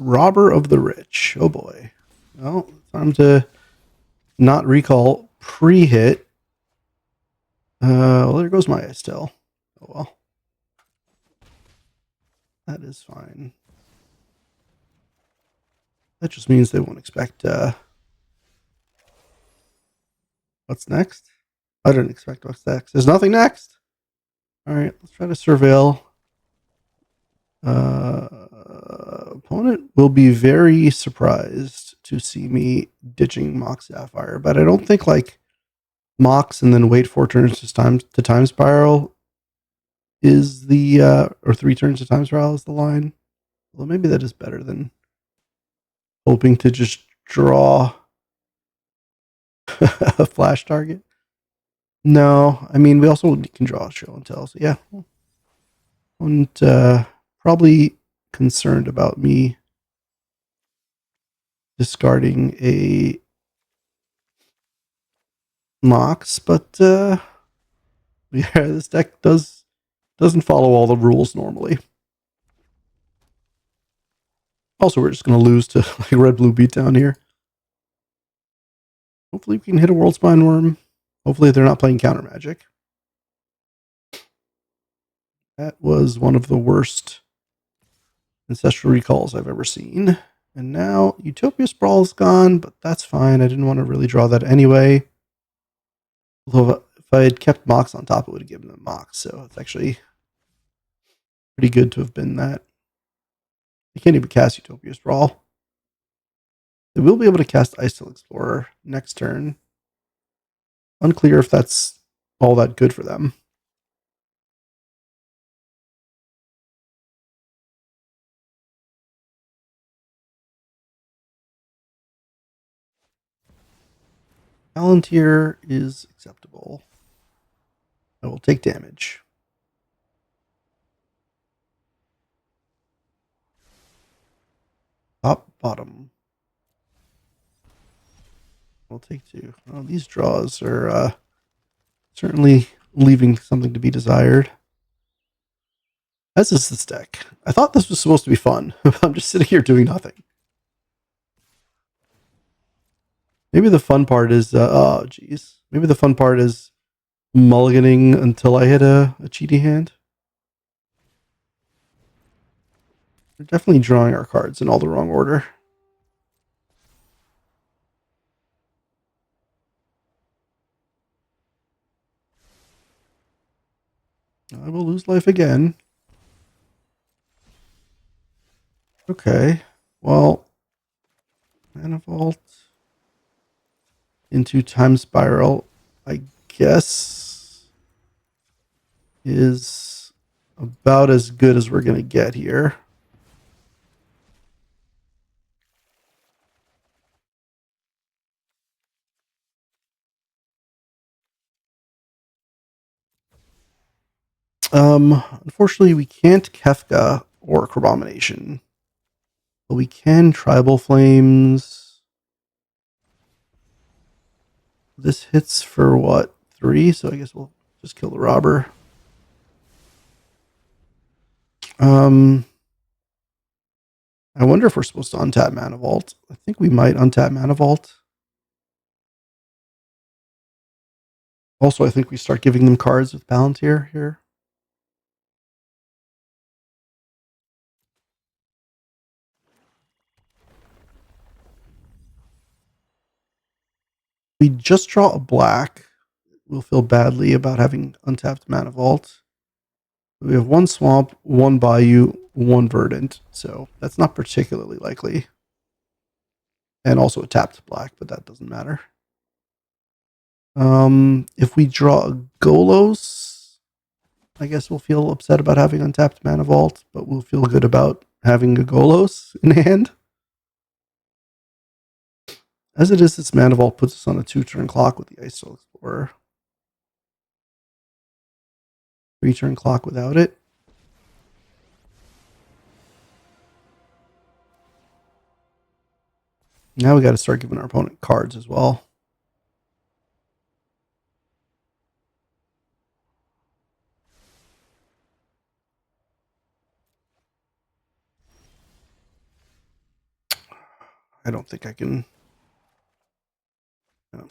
Robber of the Rich. Oh boy. Well, time to not recall pre-hit. Well, there goes Maya still. Oh well. That is fine. That just means they won't expect what's next. I didn't expect what's next. There's nothing next. All right, let's try to surveil. Opponent will be very surprised to see me ditching Mox Sapphire, but I don't think like Mox and then wait 4 turns to time spiral is the or 3 turns to time spiral is the line. Well, maybe that is better than hoping to just draw a flash target. No, I mean we also can draw a show and tell. So yeah, and probably concerned about me discarding a Mox, but yeah, this deck doesn't follow all the rules normally. Also, we're just going to lose to like red-blue beatdown here. Hopefully we can hit a World Spine Worm. Hopefully they're not playing counter magic. That was one of the worst Ancestral recalls I've ever seen. And now Utopia Sprawl is gone, but that's fine. I didn't want to really draw that anyway. Although if I had kept Mox on top, it would have given them Mox. So it's actually pretty good to have been that. They can't even cast Utopia Sprawl. They will be able to cast Ice Explorer next turn. Unclear if that's all that good for them. Palantir is acceptable. I will take damage. bottom. We'll take 2. Oh, these draws are certainly leaving something to be desired. As is this deck. I thought this was supposed to be fun. I'm just sitting here doing nothing. Maybe the fun part is, oh, geez. Maybe the fun part is mulliganing until I hit a cheaty hand. We're definitely drawing our cards in all the wrong order. I will lose life again. Okay. Well, Mana Vault into Time Spiral, I guess, is about as good as we're going to get here. Unfortunately, we can't Kefka or Corromination, but we can Tribal Flames. This hits for what? 3, so I guess we'll just kill the robber. I wonder if we're supposed to untap Mana Vault. I think we might untap Mana Vault. Also, I think we start giving them cards with Palantir here. We just draw a black. We'll feel badly about having untapped Mana Vault. We have 1 Swamp, 1 Bayou, 1 Verdant, so that's not particularly likely. And also a tapped black, but that doesn't matter. If we draw a Golos, I guess we'll feel upset about having untapped Mana Vault, but we'll feel good about having a Golos in hand. As it is, this Mana Vault puts us on a 2-turn clock with the Ancestral Explorer. 3-turn clock without it. Now we got to start giving our opponent cards as well. I don't think I can. No.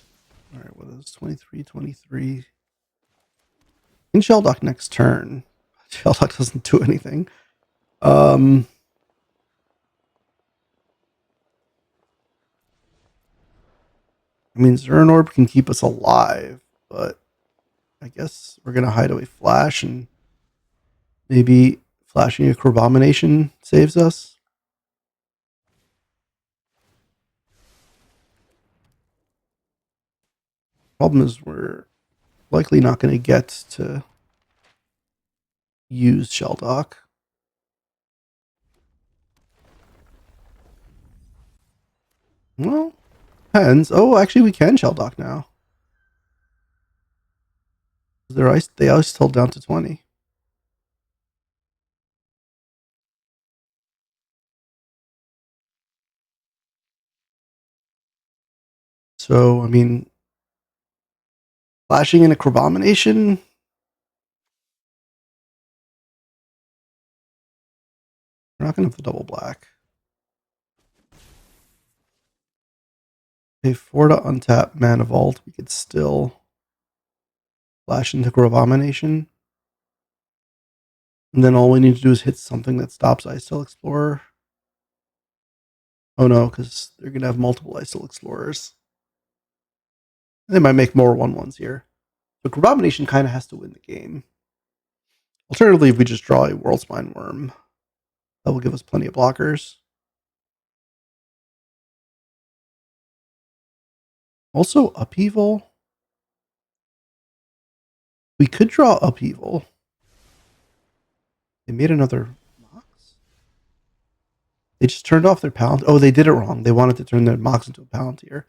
All right, what is 23, 23? In Shelldock next turn. Shelldock doesn't do anything. I mean, Zernorb can keep us alive, but I guess we're going to Hideaway Flash and maybe flashing a Corbomination saves us. Problem is we're likely not going to get to use Shelldock. Well, depends. Oh, actually, we can Shelldock now. They ice held down to 20. So, I mean, flashing in a Corbomination. We're not going to have the double black. Pay 4 to untap Mana Vault. We could still flash into Corbomination. And then all we need to do is hit something that stops Ancestral Explorer. Oh no, because they're going to have multiple Ancestral Explorers. They might make more 1/1s here. So Corbomination kind of has to win the game. Alternatively, if we just draw a World Spine Worm, that will give us plenty of blockers. Also, Upheaval. We could draw Upheaval. They made another Mox. They just turned off their Palantir. Oh, they did it wrong. They wanted to turn their Mox into a Palantir.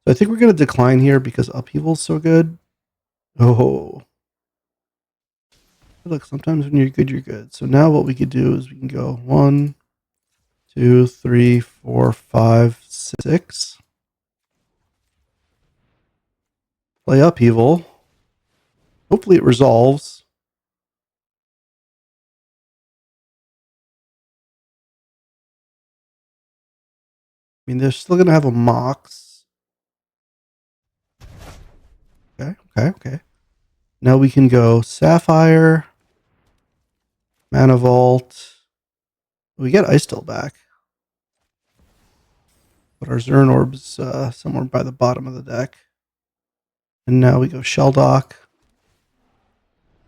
So I think we're going to decline here because Upheaval's so good. Oh. Look, sometimes when you're good, you're good. So now what we could do is we can go 1, 2, 3, 4, 5, 6. Play Upheaval. Hopefully it resolves. I mean, they're still going to have a Mox. Okay. Now we can go Sapphire, Mana Vault. We get Ice Still back. But our Zern Orb's somewhere by the bottom of the deck. And now we go Shelldock.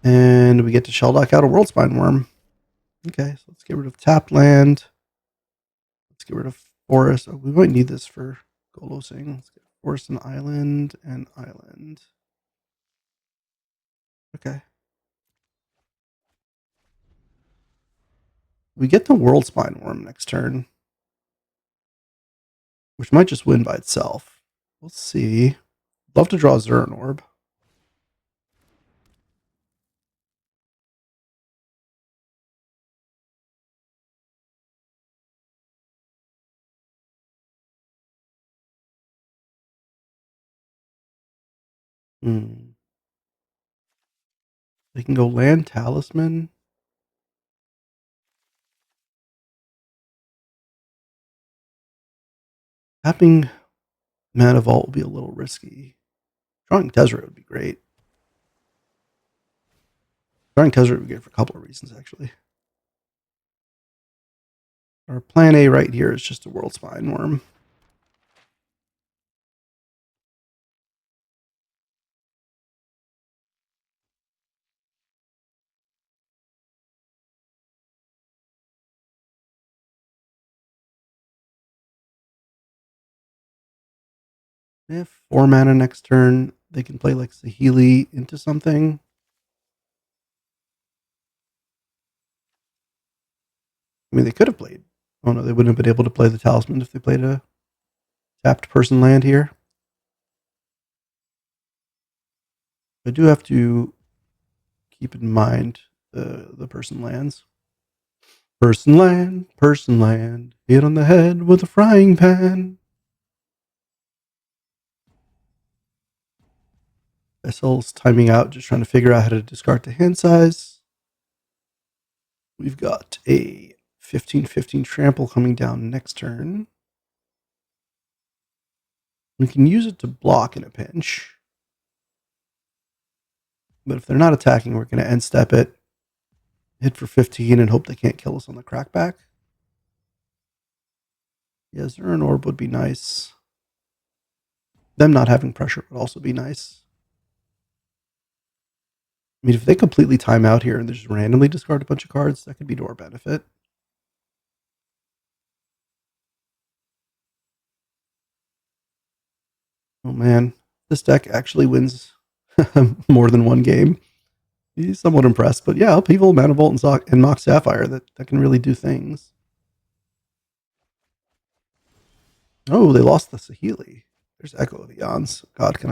And we get to Shelldock out a Worldspine Worm. Okay, so let's get rid of tapped land. Let's get rid of forest. Oh, we might need this for Golosing. Let's get forest and island and island. Okay. We get the Worldspine Worm next turn, which might just win by itself. We'll see. Love to draw Zern Orb. They can go land Talisman. Tapping Mana Vault will be a little risky. Drawing Tezzeret would be great. Drawing Tezzeret would be great for a couple of reasons, actually. Our plan A right here is just a Worldspine Worm. They have 4 mana next turn. They can play like Saheeli into something. I mean, they could have played. Oh no, they wouldn't have been able to play the Talisman if they played a tapped person land here. I do have to keep in mind the person lands. Person land, hit on the head with a frying pan. Vessel's timing out, just trying to figure out how to discard to hand size. We've got a 15/15 trample coming down next turn. We can use it to block in a pinch. But if they're not attacking, we're going to end step it, hit for 15, and hope they can't kill us on the crackback. Yeah, Zern Orb would be nice. Them not having pressure would also be nice. I mean, if they completely time out here and they just randomly discard a bunch of cards, that could be to our benefit. Oh man, this deck actually wins more than one game. He's somewhat impressed, but yeah, Upheaval, Mana Vault, and Mox Sapphire, that can really do things. Oh, they lost the Saheeli. There's Echo of Eons. God,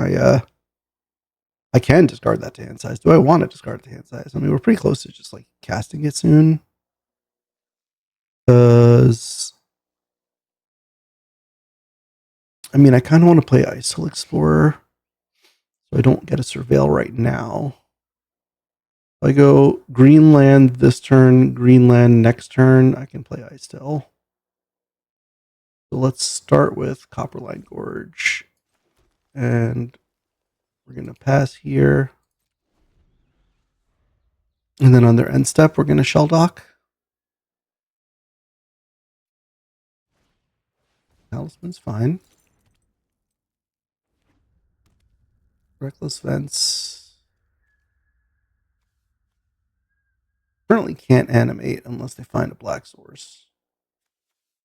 I can discard that to hand size. Do I want to discard it to hand size? I mean, we're pretty close to just like casting it soon. Because I mean, I kind of want to play Icehill Explorer, so I don't get a Surveil right now. If I go Greenland this turn, Greenland next turn, I can play Icehill. So let's start with Copperline Gorge. And we're going to pass here. And then on their end step, we're going to Shelldock. Talisman's fine. Reckless Fence. Currently can't animate unless they find a black source.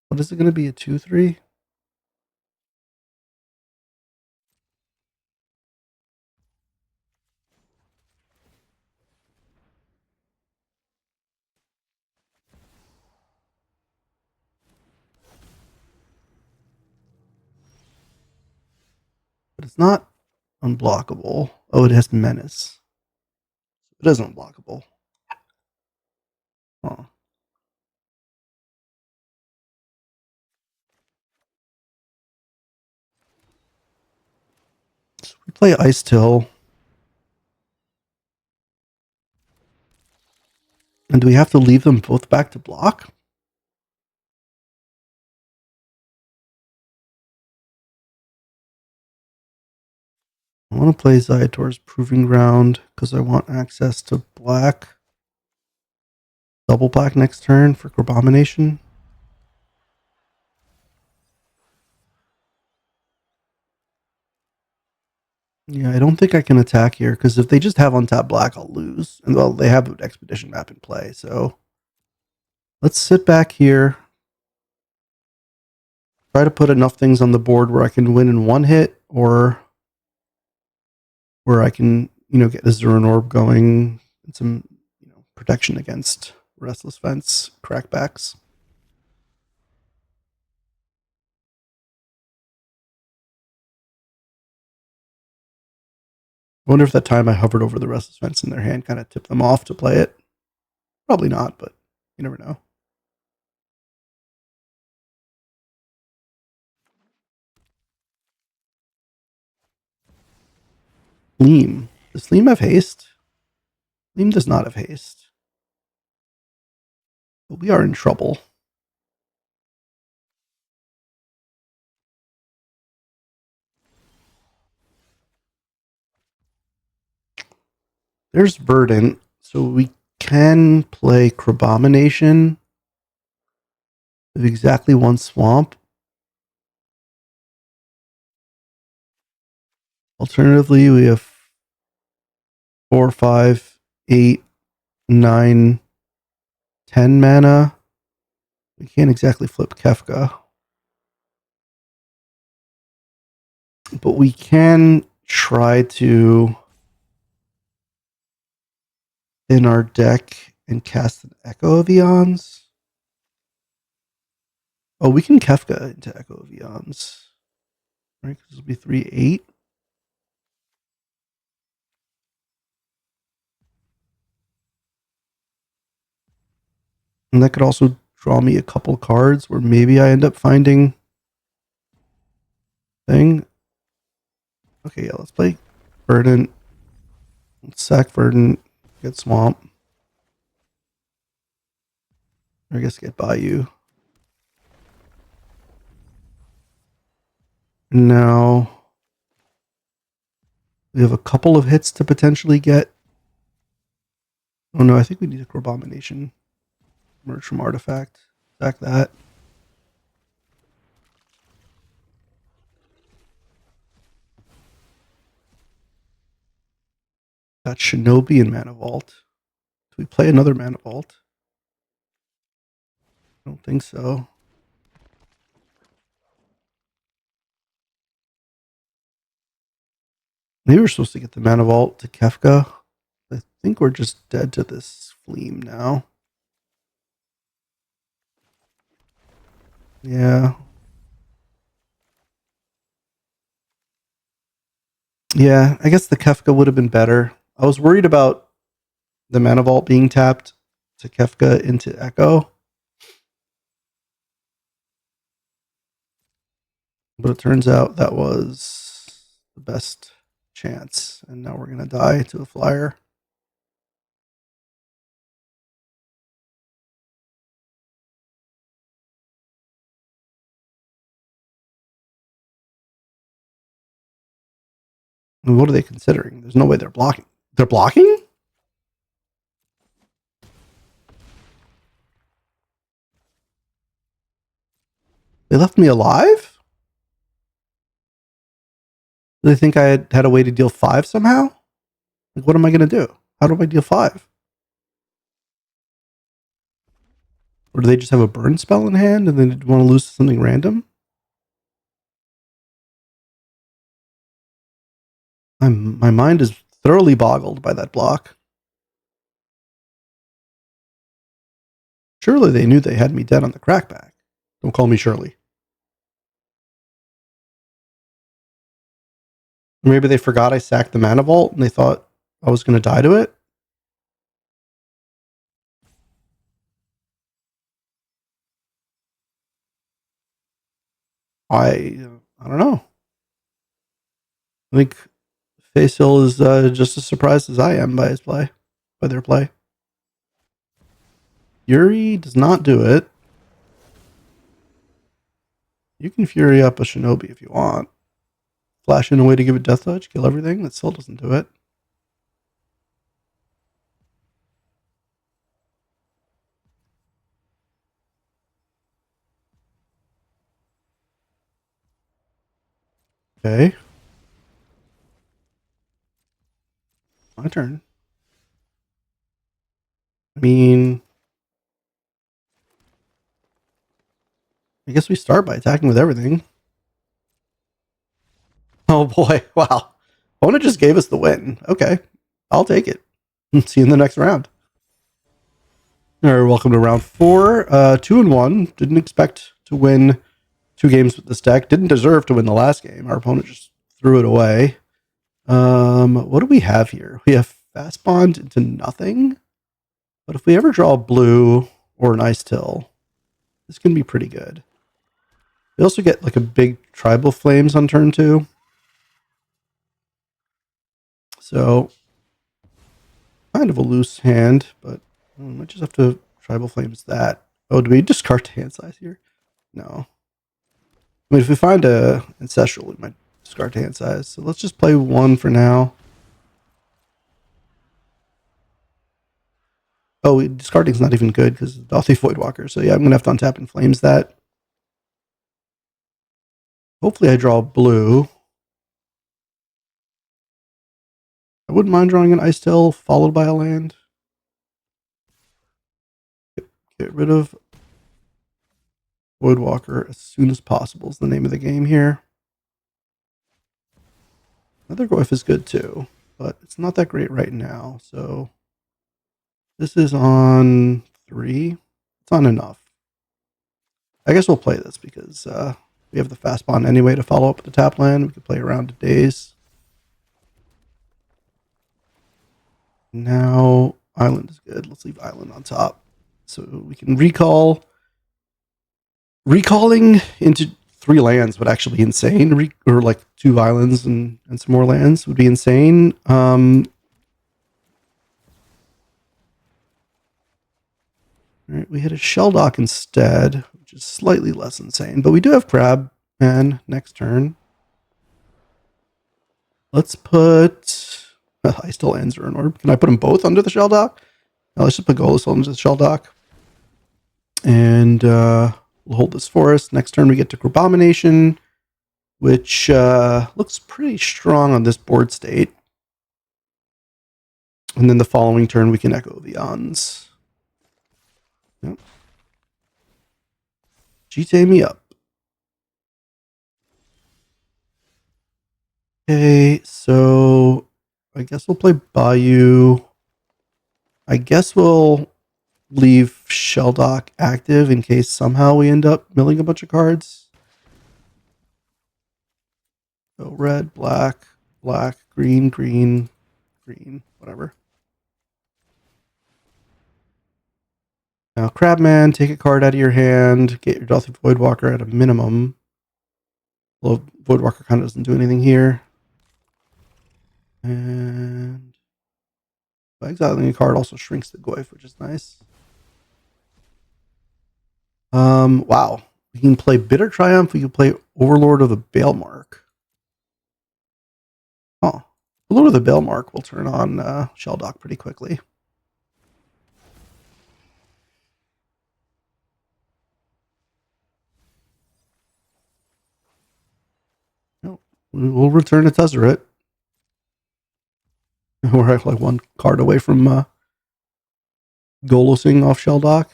What is it going to be? A 2/3? But it's not unblockable. Oh, it has Menace. It is unblockable. Huh. play Ice Till. And do we have to leave them both back to block? I want to play Zyator's Proving Ground because I want access to black. Double black next turn for Corbomination. Yeah, I don't think I can attack here because if they just have untapped black, I'll lose. And well, they have an Expedition map in play, so let's sit back here. Try to put enough things on the board where I can win in one hit, or where I can, get a Zuran Orb going and some, protection against Restless Fence crackbacks. I wonder if that time I hovered over the Restless Fence in their hand kind of tipped them off to play it. Probably not, but you never know. Leam. Does Leam have haste? Leam does not have haste. But we are in trouble. There's Verdant, so we can play Crabomination with exactly one swamp. Alternatively, we have 4, 5, 8, 9, 10 mana. We can't exactly flip Kefka. But we can try to in our deck and cast an Echo of Eons. Oh, we can Kefka into Echo of Eons. Right? Because it'll be 3, 8. And that could also draw me a couple cards where maybe I end up finding thing. Okay, yeah, let's play Verdant. Let's sack Verdant. Get Swamp. Or I guess get Bayou. Now we have a couple of hits to potentially get. Oh no, I think we need a Corbomination. Merge from Artifact. Sack that. Got Shinobi and Mana Vault. Do we play another Mana Vault? I don't think so. Maybe we're supposed to get the Mana Vault to Kefka. I think we're just dead to this Fleam now. Yeah. Yeah, I guess the Kefka would have been better. I was worried about the Mana Vault being tapped to Kefka into Echo. But it turns out that was the best chance. And now we're going to die to a flyer. And what are they considering? There's no way they're blocking. They're blocking? They left me alive? Do they think I had a way to deal 5 somehow? Like, what am I going to do? How do I deal 5? Or do they just have a burn spell in hand and then want to lose to something random? My mind is thoroughly boggled by that block. Surely they knew they had me dead on the crackback. Don't call me Shirley. Maybe they forgot I sacked the Mana Vault and they thought I was going to die to it. I don't know. I think Face Hill is just as surprised as I am by his play, by their play. Fury does not do it. You can Fury up a Shinobi if you want. Flash in a way to give it Death Touch, kill everything. That still doesn't do it. Okay. My turn. I mean, I guess we start by attacking with everything. Oh boy, wow. Opponent just gave us the win. Okay, I'll take it. See you in the next round. All right, welcome to round 4. 2-1. Didn't expect to win 2 games with this deck. Didn't deserve to win the last game. Our opponent just threw it away. What do we have here? We have Fast Bond into nothing. But if we ever draw a blue or an Ice Till, this can be pretty good. We also get like a big Tribal Flames on turn 2. So, kind of a loose hand, but we might just have to Tribal Flames that. Oh, do we discard hand size here? No. I mean, if we find a Ancestral, we might discard hand size. So let's just play 1 for now. Oh, discarding's not even good because it's Dothy Voidwalker. So yeah, I'm going to have to untap and Flames that. Hopefully I draw blue. I wouldn't mind drawing an Ice Tail followed by a land. Get rid of Voidwalker as soon as possible is the name of the game here. Another Goif is good too, but it's not that great right now. So this is on 3. It's on enough. I guess we'll play this because we have the Fast Bond anyway to follow up with the tap land. We could play around to Days. Now Island is good. Let's leave Island on top. So we can recall. Recalling into 3 lands would actually be insane. Or like 2 islands and some more lands would be insane. All right, we hit a Shelldock instead, which is slightly less insane. But we do have Crab Man next turn. Let's put... I still answer an orb. Can I put them both under the Shelldock? No, let's just put Golos under the Shelldock. And we'll hold this forest. Next turn we get to Abomination, which looks pretty strong on this board state. And then the following turn we can Echo Vions. Yep. GTA me up. Okay, so I guess we'll play Bayou. I guess we'll leave Shelldock active in case somehow we end up milling a bunch of cards. So red, black, black, green, green, green, whatever. Now, Crabman, take a card out of your hand. Get your Dothy Voidwalker at a minimum. Well, Voidwalker kind of doesn't do anything here. And by exiling a card also shrinks the Goif, which is nice. Wow. We can play Bitter Triumph. We can play Overlord of the Balemark. Oh. Overlord of the Balemark will turn on Shelldock pretty quickly. No, we'll return to Tezzeret. We're like 1 card away from Golosing off Shelldock.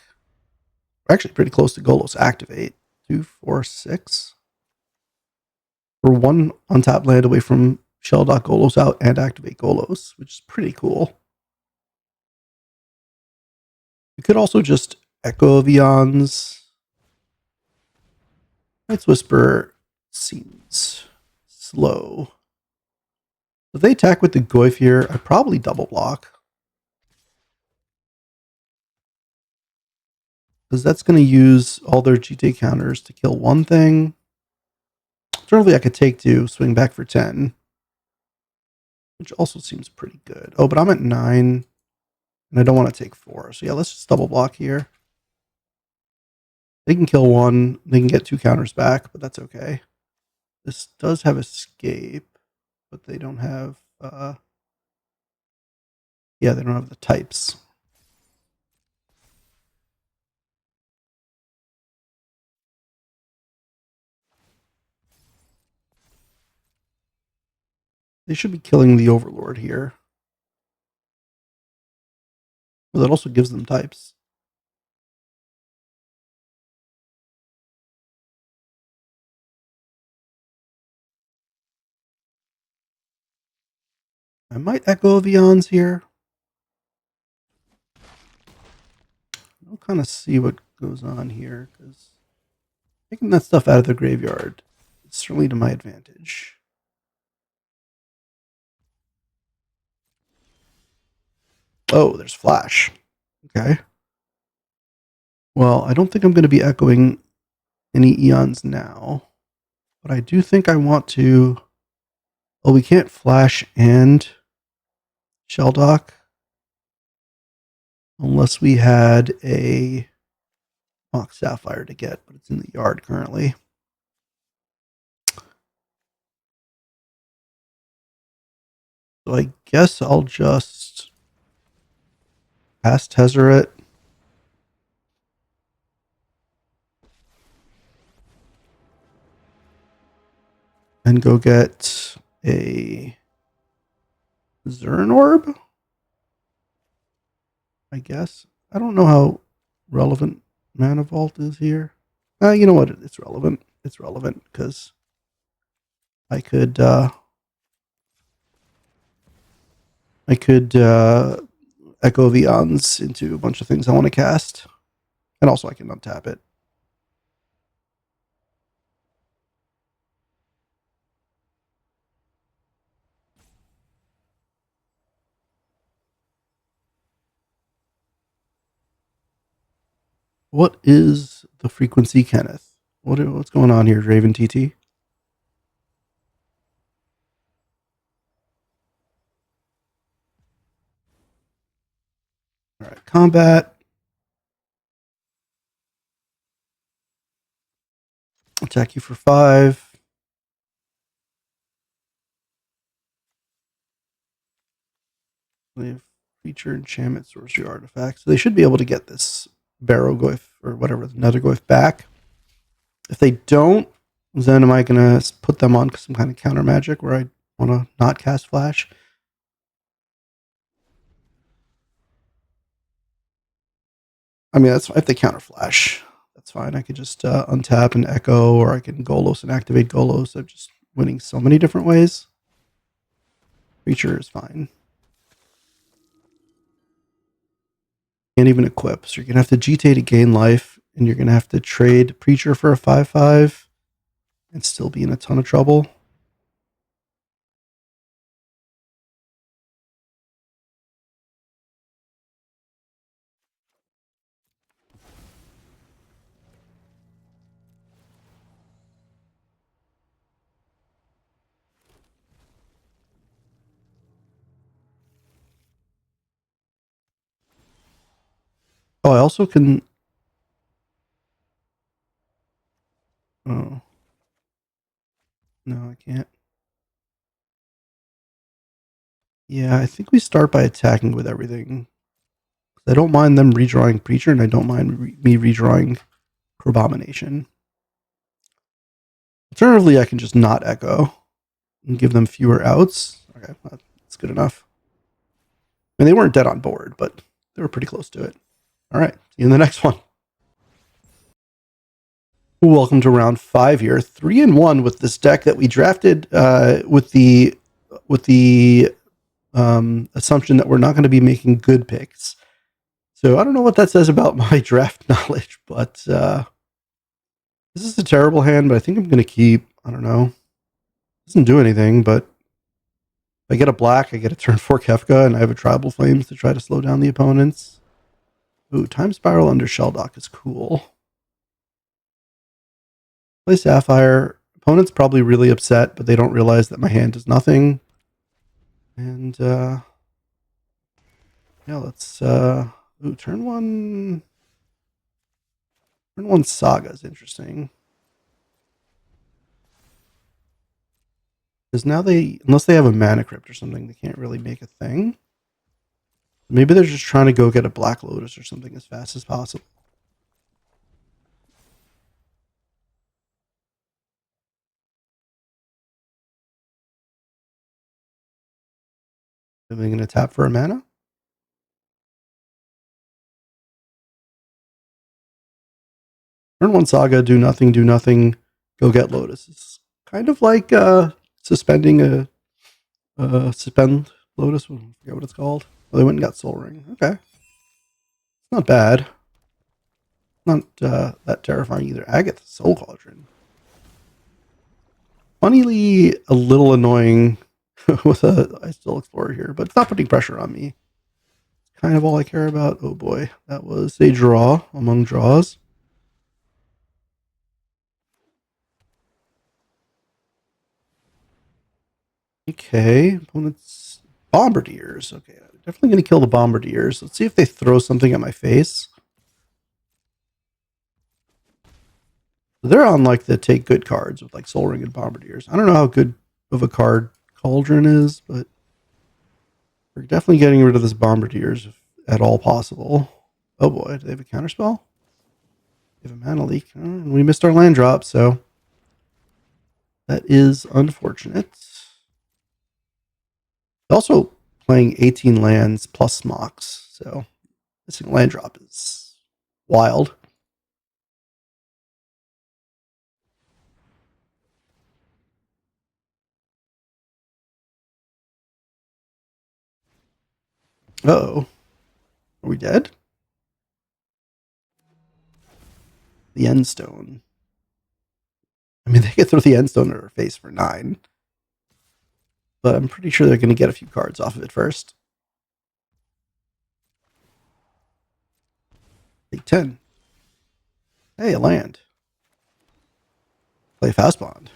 We're actually pretty close to Golos activate. 2, 4, 6. We're 1 untapped land away from Shelldock Golos out and activate Golos, which is pretty cool. We could also just Echo Vions. Night's Whisper seems slow. If they attack with the Goif here, I'd probably double block. Because that's going to use all their GTA counters to kill 1 thing. Alternatively, I could take 2, swing back for 10. which also seems pretty good. Oh, but I'm at 9, and I don't want to take 4. So yeah, let's just double block here. They can kill 1. They can get 2 counters back, but that's okay. This does have escape, but they don't have... yeah, they don't have the types. They should be killing the Overlord here. But that also gives them types. I might echo Vions here. I'll kind of see what goes on here, because taking that stuff out of the graveyard is certainly to my advantage. Oh, there's Flash. Okay. Well, I don't think I'm going to be echoing any Eons now, but I do think I want to... Oh, we can't Flash and Shelldock unless we had a Mock Sapphire to get, but it's in the yard currently. So I guess I'll just pass Tezzeret. And go get a Zern Orb, I guess. I don't know how relevant Mana Vault is here. You know what? It's relevant. It's relevant because I could echo Vions into a bunch of things I want to cast, and also I can untap it. What is the frequency, Kenneth? What's going on here, Draven TT? All right, combat. Attack you for 5. They have feature, enchantment, sorcery, artifacts. So they should be able to get this Barrowgoyf or whatever, the Nethergoyf back. If they don't, then am I going to put them on some kind of counter magic where I want to not cast Flash? I mean, that's if they counter Flash. That's fine. I could just untap and echo, or I can Golos and activate Golos. I'm just winning so many different ways. Creature is fine. Can't even equip. So you're going to have to GT to gain life, and you're going to have to trade Preacher for a 5/5 and still be in a ton of trouble. Oh, I also can... Oh. No, I can't. Yeah, I think we start by attacking with everything. I don't mind them redrawing Preacher, and I don't mind me redrawing Abomination. Alternatively, I can just not echo and give them fewer outs. Okay, that's good enough. I mean, they weren't dead on board, but they were pretty close to it. All right, see you in the next one. Welcome to round 5 here. 3-1 with this deck that we drafted with the assumption that we're not going to be making good picks. So I don't know what that says about my draft knowledge, but this is a terrible hand, but I think I'm going to keep. I don't know. Doesn't do anything, but if I get a black, I get a turn 4 Kefka, and I have a Tribal Flames to try to slow down the opponents. Ooh, Time Spiral under Shelldock is cool. Play Sapphire. Opponent's probably really upset, but they don't realize that my hand does nothing. And yeah, let's ooh, turn one Saga is interesting. Because now unless they have a mana crypt or something, they can't really make a thing. Maybe they're just trying to go get a Black Lotus or something as fast as possible. Are they going to tap for a mana? Turn one Saga, do nothing, go get Lotus. It's kind of like suspending a suspend Lotus. I forget what it's called. Oh, they went and got Soul Ring. Okay. It's not bad. Not that terrifying either. Agatha Soul Cauldron. Funnily, a little annoying with a I still Explorer here, but it's not putting pressure on me. It's kind of all I care about. Oh boy, that was a draw among draws. Okay, opponent's Bombardiers. Okay, I'm definitely going to kill the Bombardiers. Let's see if they throw something at my face. They're on like the take good cards with like Soul Ring and Bombardiers. I don't know how good of a card Cauldron is, but we're definitely getting rid of this Bombardiers if at all possible. Oh boy, do they have a counterspell? They have a mana leak. And we missed our land drop, so that is unfortunate. Also playing 18 lands plus Mox, so missing land drop is wild. Uh-oh. Are we dead? The Endstone. I mean, they could throw the Endstone at our face for 9. But I'm pretty sure they're going to get a few cards off of it first. Take 10. Hey, a land. Play Fast Bond.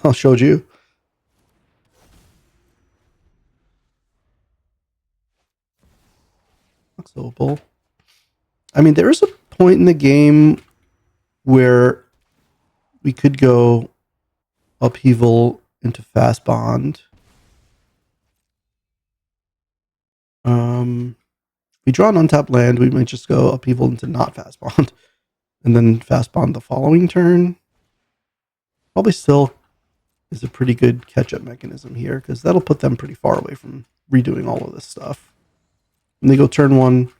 I showed you. Opal. I mean, there is a point in the game where we could go Upheaval into Fast Bond. We draw an untapped land, we might just go Upheaval into not Fast Bond. And then Fast Bond the following turn. Probably still is a pretty good catch-up mechanism here, because that'll put them pretty far away from redoing all of this stuff. And they go turn 1,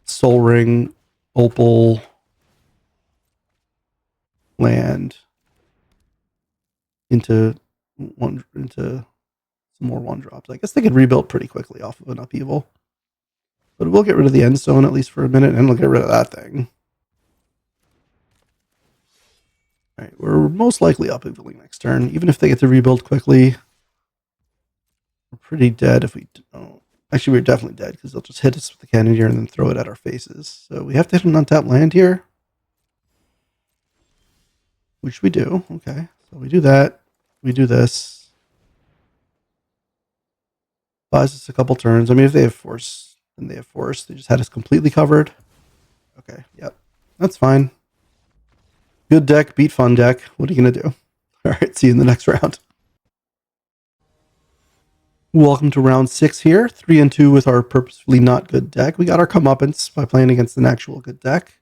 Soul Ring, Opal, land into some more 1-drops. I guess they could rebuild pretty quickly off of an Upheaval. But we'll get rid of the Endstone at least for a minute, and we'll get rid of that thing. All right, we're most likely Upheavaling next turn. Even if they get to rebuild quickly, we're pretty dead if we don't. Actually, we're definitely dead because they'll just hit us with the Cannoneer and then throw it at our faces. So we have to hit an untapped land here. Which we do. Okay. So we do that. We do this. Buys us a couple turns. I mean, if they have force, then they have force. They just had us completely covered. Okay. Yep. That's fine. Good deck. Beat fun deck. What are you going to do? All right. See you in the next round. Welcome to round 6 here. 3-2 with our purposefully not good deck. We got our comeuppance by playing against an actual good deck.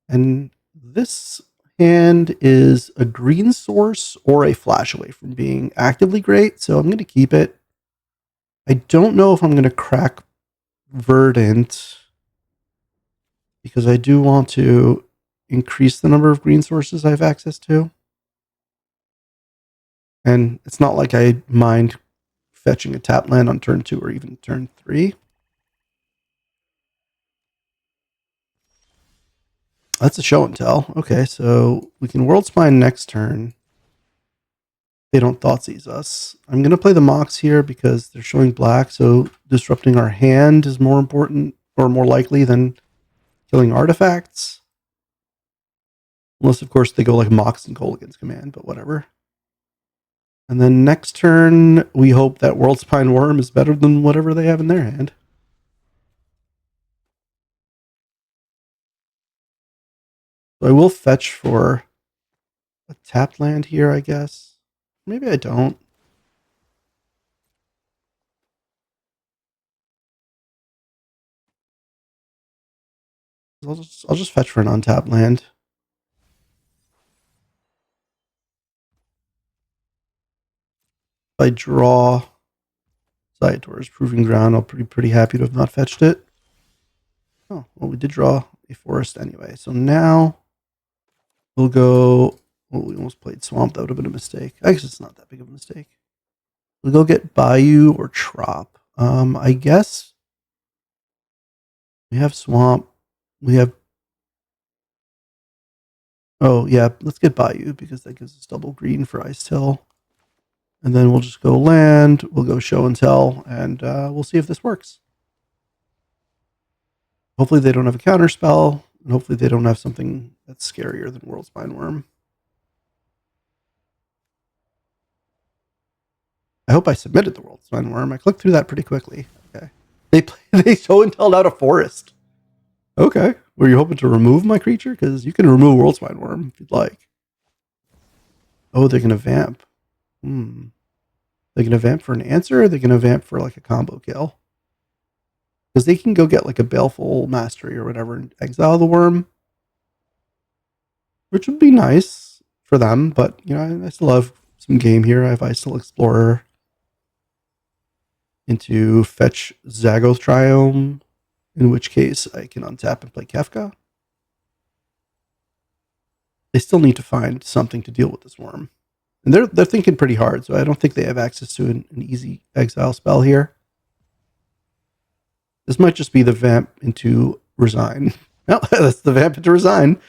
And this hand is a green source or a flash away from being actively great, so I'm going to keep it. I don't know if I'm going to crack Verdant because I do want to increase the number of green sources I have access to. And it's not like I mind fetching a tap land on turn 2 or even turn 3. That's a show and tell. Okay, so we can World Spine next turn. They don't Thoughtseize us. I'm going to play the Mox here because they're showing black, so disrupting our hand is more important or more likely than killing artifacts. Unless, of course, they go like Mox and Kolaghan's Command, but whatever. And then next turn, we hope that World Spine Worm is better than whatever they have in their hand. So I will fetch for a tapped land here, I guess. Maybe I don't. I'll just fetch for an untapped land. If I draw Sciator's Proving Ground, I'll be pretty happy to have not fetched it. Oh, well, we did draw a forest anyway. So now we'll go. Well, we almost played Swamp. That would have been a mistake. I guess it's not that big of a mistake. We'll go get Bayou or Trop. I guess we have Swamp. We have. Oh, yeah. Let's get Bayou because that gives us double green for Ice Till. And then we'll just go land. We'll go Show and Tell. And we'll see if this works. Hopefully they don't have a counter spell. And hopefully they don't have something that's scarier than World Spine Worm. I hope I submitted the World Spine Worm. I clicked through that pretty quickly. Okay. They Show and Tell out a forest. Okay. Were you hoping to remove my creature? Because you can remove World Spine Worm if you'd like. Oh, they're going to vamp. They're going to vamp for an answer, or are they going to vamp for like a combo kill? Because they can go get like a Baleful Mastery or whatever and exile the worm. Which would be nice for them, but you know, I still have some game here. I have Ice-Still Explorer into fetch Zagoth Triome, in which case I can untap and play Kefka. They still need to find something to deal with this worm. And they're thinking pretty hard, so I don't think they have access to an easy exile spell here. This might just be the vamp into Resign. No, that's the vamp into Resign.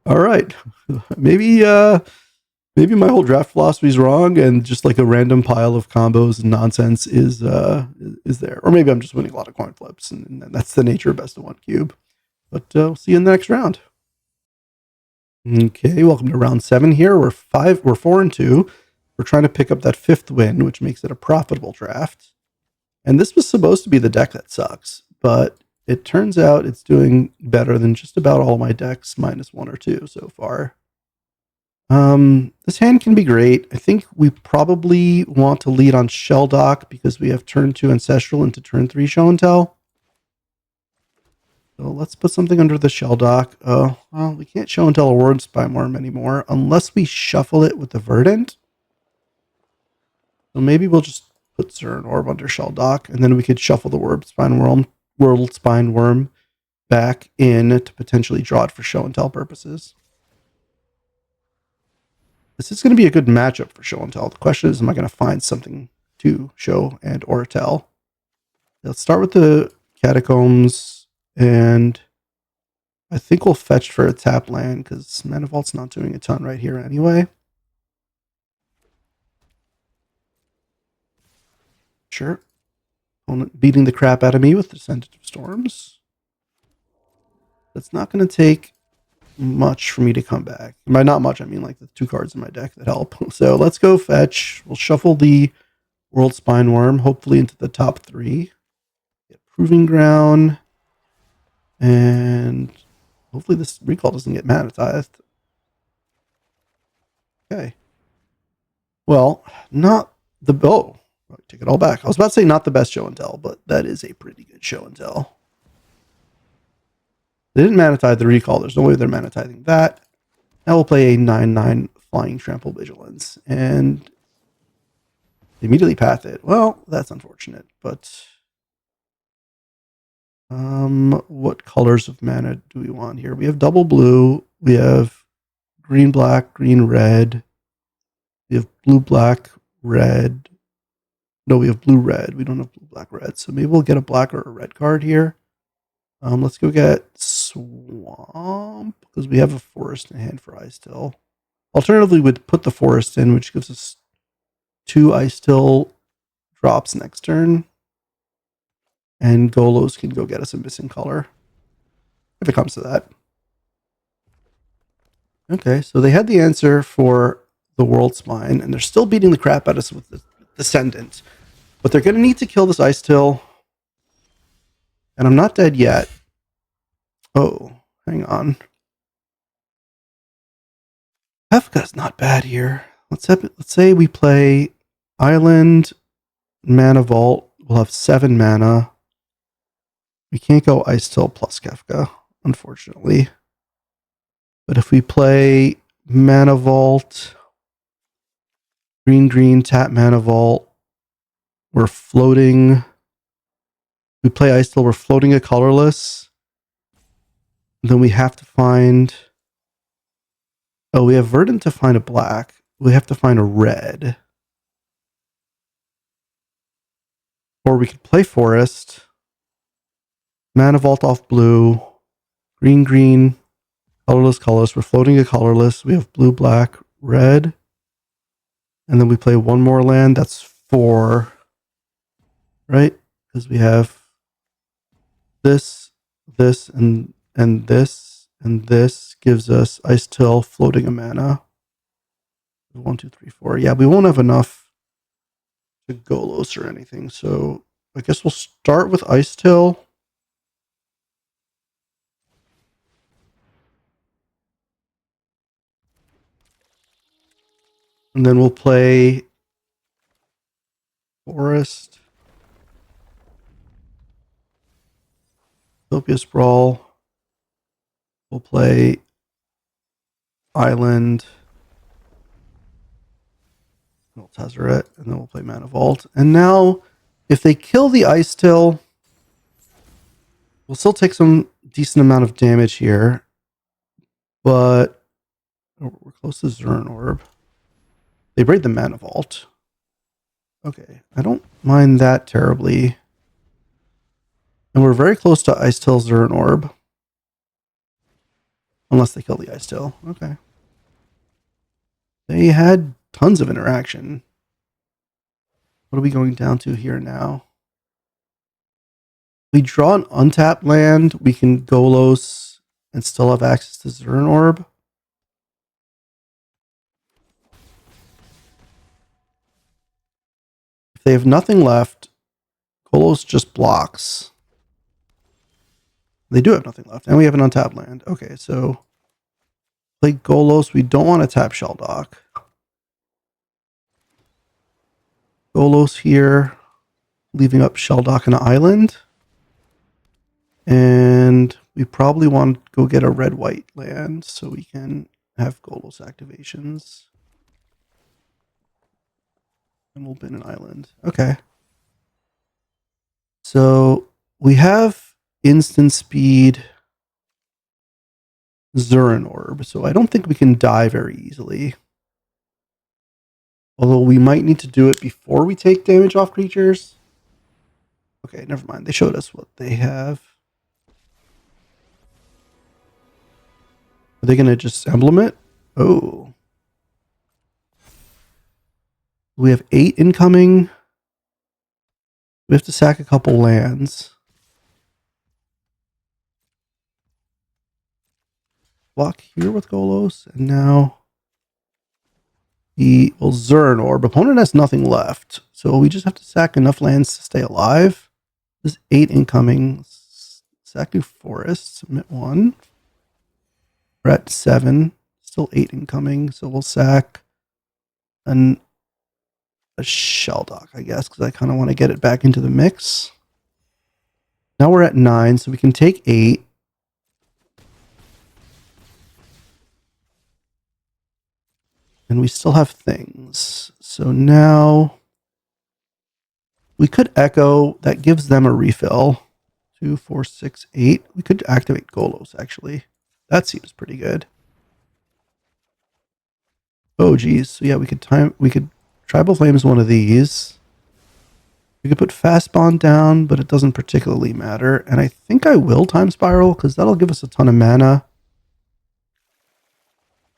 All right. Maybe my whole draft philosophy is wrong, and just like a random pile of combos and nonsense is there. Or maybe I'm just winning a lot of coin flips, and that's the nature of best of one cube. But we'll see you in the next round. Okay, welcome to round 7 here. We're 4-2. We're trying to pick up that 5th win, which makes it a profitable draft. And this was supposed to be the deck that sucks, but it turns out it's doing better than just about all my decks, minus 1 or 2 so far. This hand can be great. I think we probably want to lead on Shelldock because we have turn 2 Ancestral into turn 3 Show and Tell. So let's put something under the Shelldock. Oh, well, we can't Show and Tell a World Spine Worm anymore unless we shuffle it with the Verdant. So maybe we'll just put Zern Orb under Shelldock, and then we could shuffle the World Spine Worm back in to potentially draw it for Show and Tell purposes. This is going to be a good matchup for Show and Tell. The question is, am I going to find something to show and or tell? Let's start with the Catacombs, and I think we'll fetch for a tap land because Mana Vault's not doing a ton right here anyway. Sure. Opponent beating the crap out of me with Descendant of Storms. That's not going to take much for me to come back. By not much, I mean like the 2 cards in my deck that help. So let's go fetch. We'll shuffle the World Spine Worm, hopefully into the top 3. Get Proving Ground. And hopefully this recall doesn't get magnetized. Okay. Well, not the... Oh, take it all back. I was about to say not the best Show and Tell, but that is a pretty good Show and Tell. They didn't magnetize the recall. There's no way they're magnetizing that. Now we'll play a 9/9 Flying Trample Vigilance. And they immediately path it. Well, that's unfortunate, but... what colors of mana do we want here? We have double blue. We have green, black, green, red. We have blue, black, red. No, we have blue, red. We don't have blue, black, red. So maybe we'll get a black or a red card here. Let's go get Swamp because we have a forest in hand for Ice-Still. Alternatively, we'd put the forest in, which gives us 2 Ice-Still drops next turn. And Golos can go get us a missing color if it comes to that. Okay, so they had the answer for the World's Mine, and they're still beating the crap out of us with the Descendant. But they're going to need to kill this Ice Till. And I'm not dead yet. Oh, hang on. Kefka's not bad here. Let's say we play Island, Mana Vault. We'll have 7 mana. We can't go Ice Till plus Kefka, unfortunately. But if we play Mana Vault, green, tap Mana Vault, we're floating. We play Ice Till, we're floating a colorless. Then we have to find. Oh, we have Verdant to find a black. We have to find a red. Or we could play Forest. Mana Vault off blue. Green, colorless. We're floating a colorless. We have blue, black, red. And then we play one more land. That's 4. Right? Because we have this, and this, and this gives us Ice Till floating a mana. 1, 2, 3, 4. Yeah, we won't have enough to Golos or anything. So I guess we'll start with Ice Till. And then we'll play Forest, Utopia Sprawl. We'll play Island. We'll Tezzeret, and then we'll play Mana Vault. And now, if they kill the Ice Till, we'll still take some decent amount of damage here. But we're close to Zern Orb. They braid the Mana Vault. Okay, I don't mind that terribly. And we're very close to Ice Till Zern Orb. Unless they kill the Ice Till. Okay. They had tons of interaction. What are we going down to here now? We draw an untapped land. We can Golos and still have access to Zern Orb. If they have nothing left, Golos just blocks. They do have nothing left. And we have an untapped land. Okay, so play Golos. We don't want to tap Shelldock. Golos here, leaving up Shelldock and an island. And we probably want to go get a red-white land so we can have Golos activations. And we'll bin an island. Okay. So we have instant speed Zern Orb. So I don't think we can die very easily. Although we might need to do it before we take damage off creatures. Okay, never mind. They showed us what they have. Are they going to just emblem it? Oh. We have 8 incoming. We have to sack a couple lands. Block here with Golos. And now he will Zern Orb. Opponent has nothing left. So we just have to sack enough lands to stay alive. There's 8 incoming. Sack new Forest. Submit 1. We're at 7. Still 8 incoming. So we'll sack a Shelldock, I guess, because I kind of want to get it back into the mix. Now we're at 9, so we can take 8. And we still have things. So now we could Echo. That gives them a refill. 2, 4, 6, 8. We could activate Golos, actually. That seems pretty good. Oh, geez. So yeah, we could Tribal Flames one of these. We could put Fast Bond down, but it doesn't particularly matter. And I think I will Time Spiral, because that'll give us a ton of mana.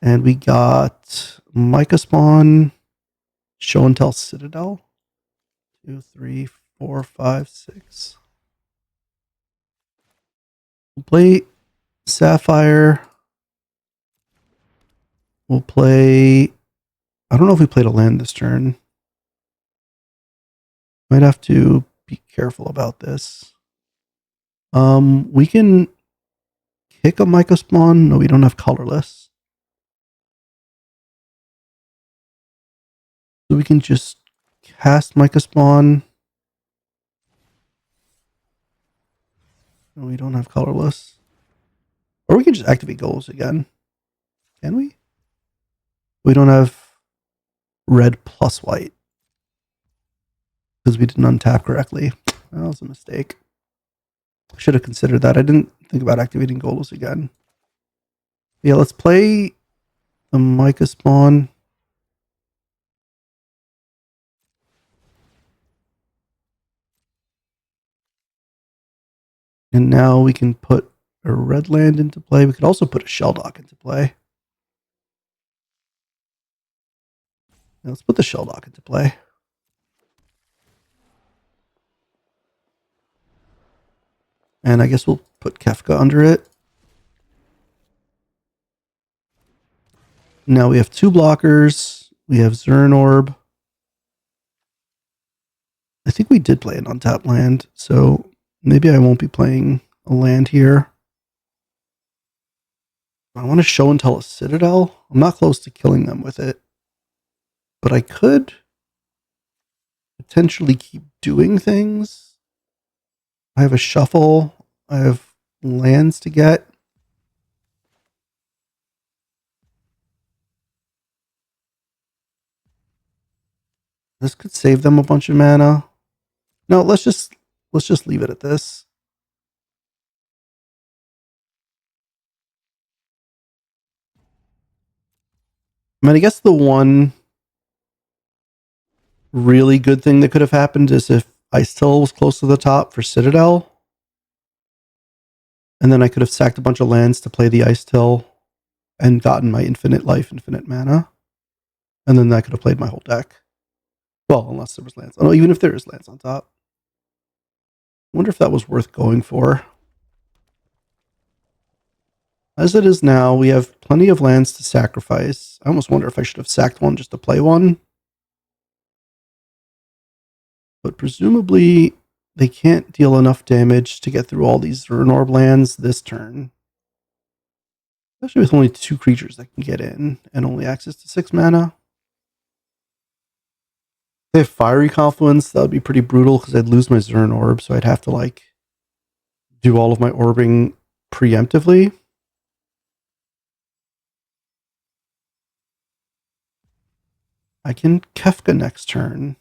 And we got Micah Spawn, Show and Tell Citadel. 2, 3, 4, 5, 6. We'll play Sapphire. We'll play I don't know if we played a land this turn. Might have to be careful about this. We can kick a Myco Spawn. No, we don't have colorless. So we can just cast Myco Spawn. No, we don't have colorless. Or we can just activate goals again. Can we? We don't have red plus white. Because we didn't untap correctly. That was a mistake. I should have considered that. I didn't think about activating goals again. Yeah, let's play the Myco Spawn. And now we can put a red land into play. We could also put a Shell Dock into play. Now let's put the Shell Dock into play. And I guess we'll put Kefka under it. Now we have 2 blockers. We have Zern Orb. I think we did play an untapped land, so maybe I won't be playing a land here. I want to show and tell a Citadel. I'm not close to killing them with it, but I could potentially keep doing things. I have a shuffle. I have lands to get. This could save them a bunch of mana. No, let's just leave it at this. I mean, I guess the one really good thing that could have happened is if Ice-Till was close to the top for Citadel. And then I could have sacked a bunch of lands to play the Ice-Till and gotten my infinite life, infinite mana. And then that could have played my whole deck. Well, unless there was lands. Oh, no, even if there is lands on top. I wonder if that was worth going for. As it is now, we have plenty of lands to sacrifice. I almost wonder if I should have sacked one just to play one. But presumably, they can't deal enough damage to get through all these Zern Orb lands this turn. Especially with only 2 creatures that can get in and only access to 6 mana. If they have Fiery Confluence, that would be pretty brutal because I'd lose my Zern Orb, so I'd have to like do all of my orbing preemptively. I can Kefka next turn,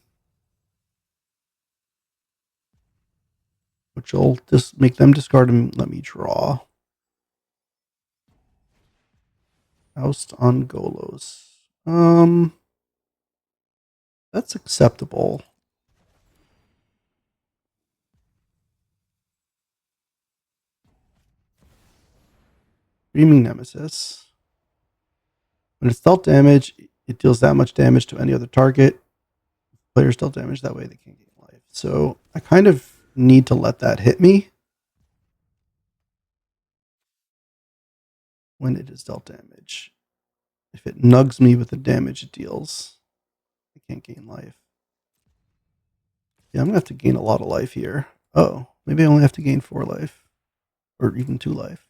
which will just make them discard and let me draw. Oust on Golos. That's acceptable. Screaming Nemesis. When it's dealt damage, it deals that much damage to any other target. Players dealt damage that way, they can't gain life. So I kind of need to let that hit me when it is dealt damage. If it nugs me with the damage it deals, I can't gain life. Yeah, I'm going to have to gain a lot of life here. Oh, maybe I only have to gain 4 life. Or even 2 life.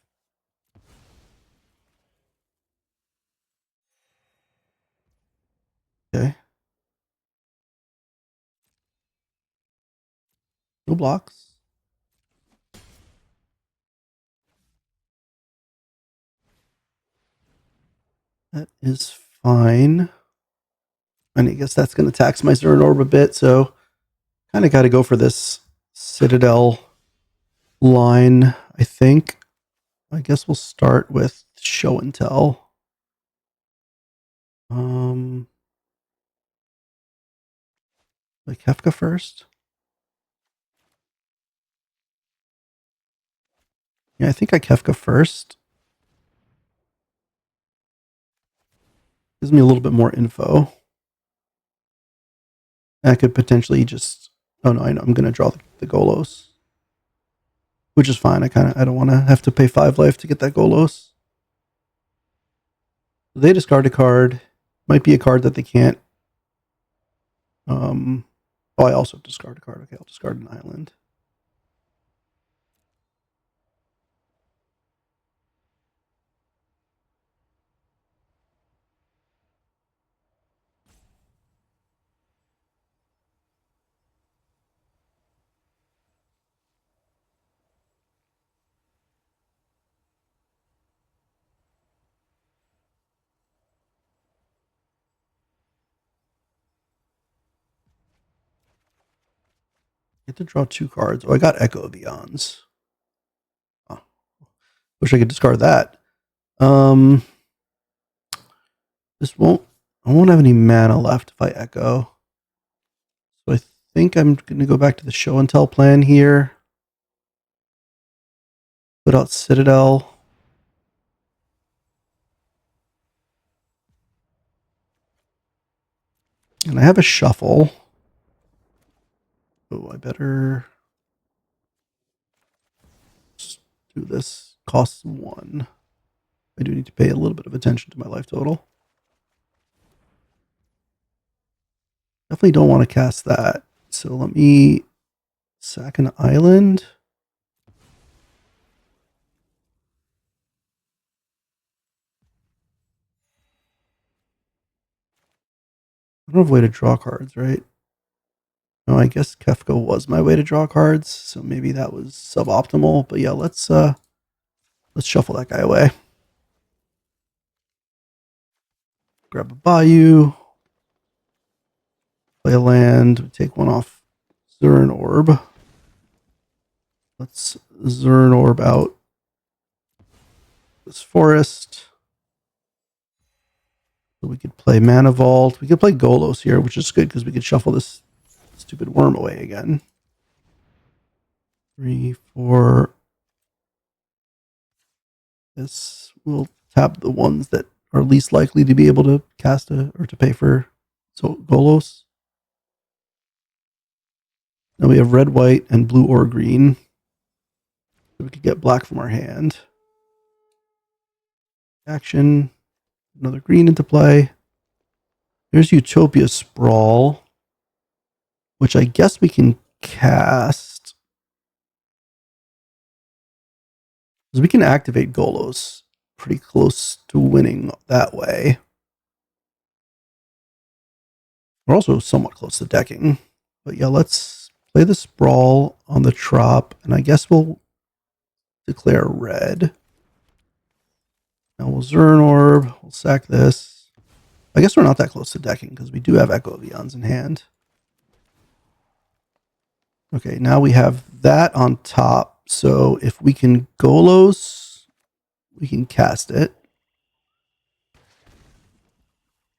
Okay. No blocks. That is fine. And I guess that's going to tax my Zern Orb a bit, so kind of got to go for this Citadel line, I think. I guess we'll start with show and tell. Like Kefka first. Yeah, I think I Kefka first. Gives me a little bit more info. I could potentially just... Oh no, I know. I'm going to draw the Golos. Which is fine. I don't want to have to pay 5 life to get that Golos. They discard a card. might be a card that they can't. Oh, I also discard a card. Okay, I'll discard an island. I get to draw 2 cards. Oh, I got Echo of Eons. Oh, wish I could discard that. This won't. I won't have any mana left if I Echo. So I think I'm going to go back to the show and tell plan here. Put out Citadel. And I have a shuffle. Oh, I better do this. Costs 1. I do need to pay a little bit of attention to my life total. Definitely don't want to cast that. So let me sack an island. I don't have a way to draw cards, right? No, I guess Kefka was my way to draw cards, so maybe that was suboptimal. But yeah, let's shuffle that guy away. Grab a Bayou. Play a land. Take one off Zern Orb. Let's Zern Orb out this forest. So we could play Mana Vault. We could play Golos here, which is good because we could shuffle this stupid worm away again. 3, 4. This will tap the ones that are least likely to be able to cast or to pay for Golos. Now we have red, white, and blue or green. So we could get black from our hand. Action. Another green into play. There's Utopia Sprawl, which I guess we can cast. Because we can activate Golos pretty close to winning that way. We're also somewhat close to decking. But yeah, let's play the Sprawl on the Trop, and I guess we'll declare red. Now we'll Zern Orb. We'll sack this. I guess we're not that close to decking because we do have Echo of Eons in hand. Okay, now we have that on top. So if we can Golos, we can cast it.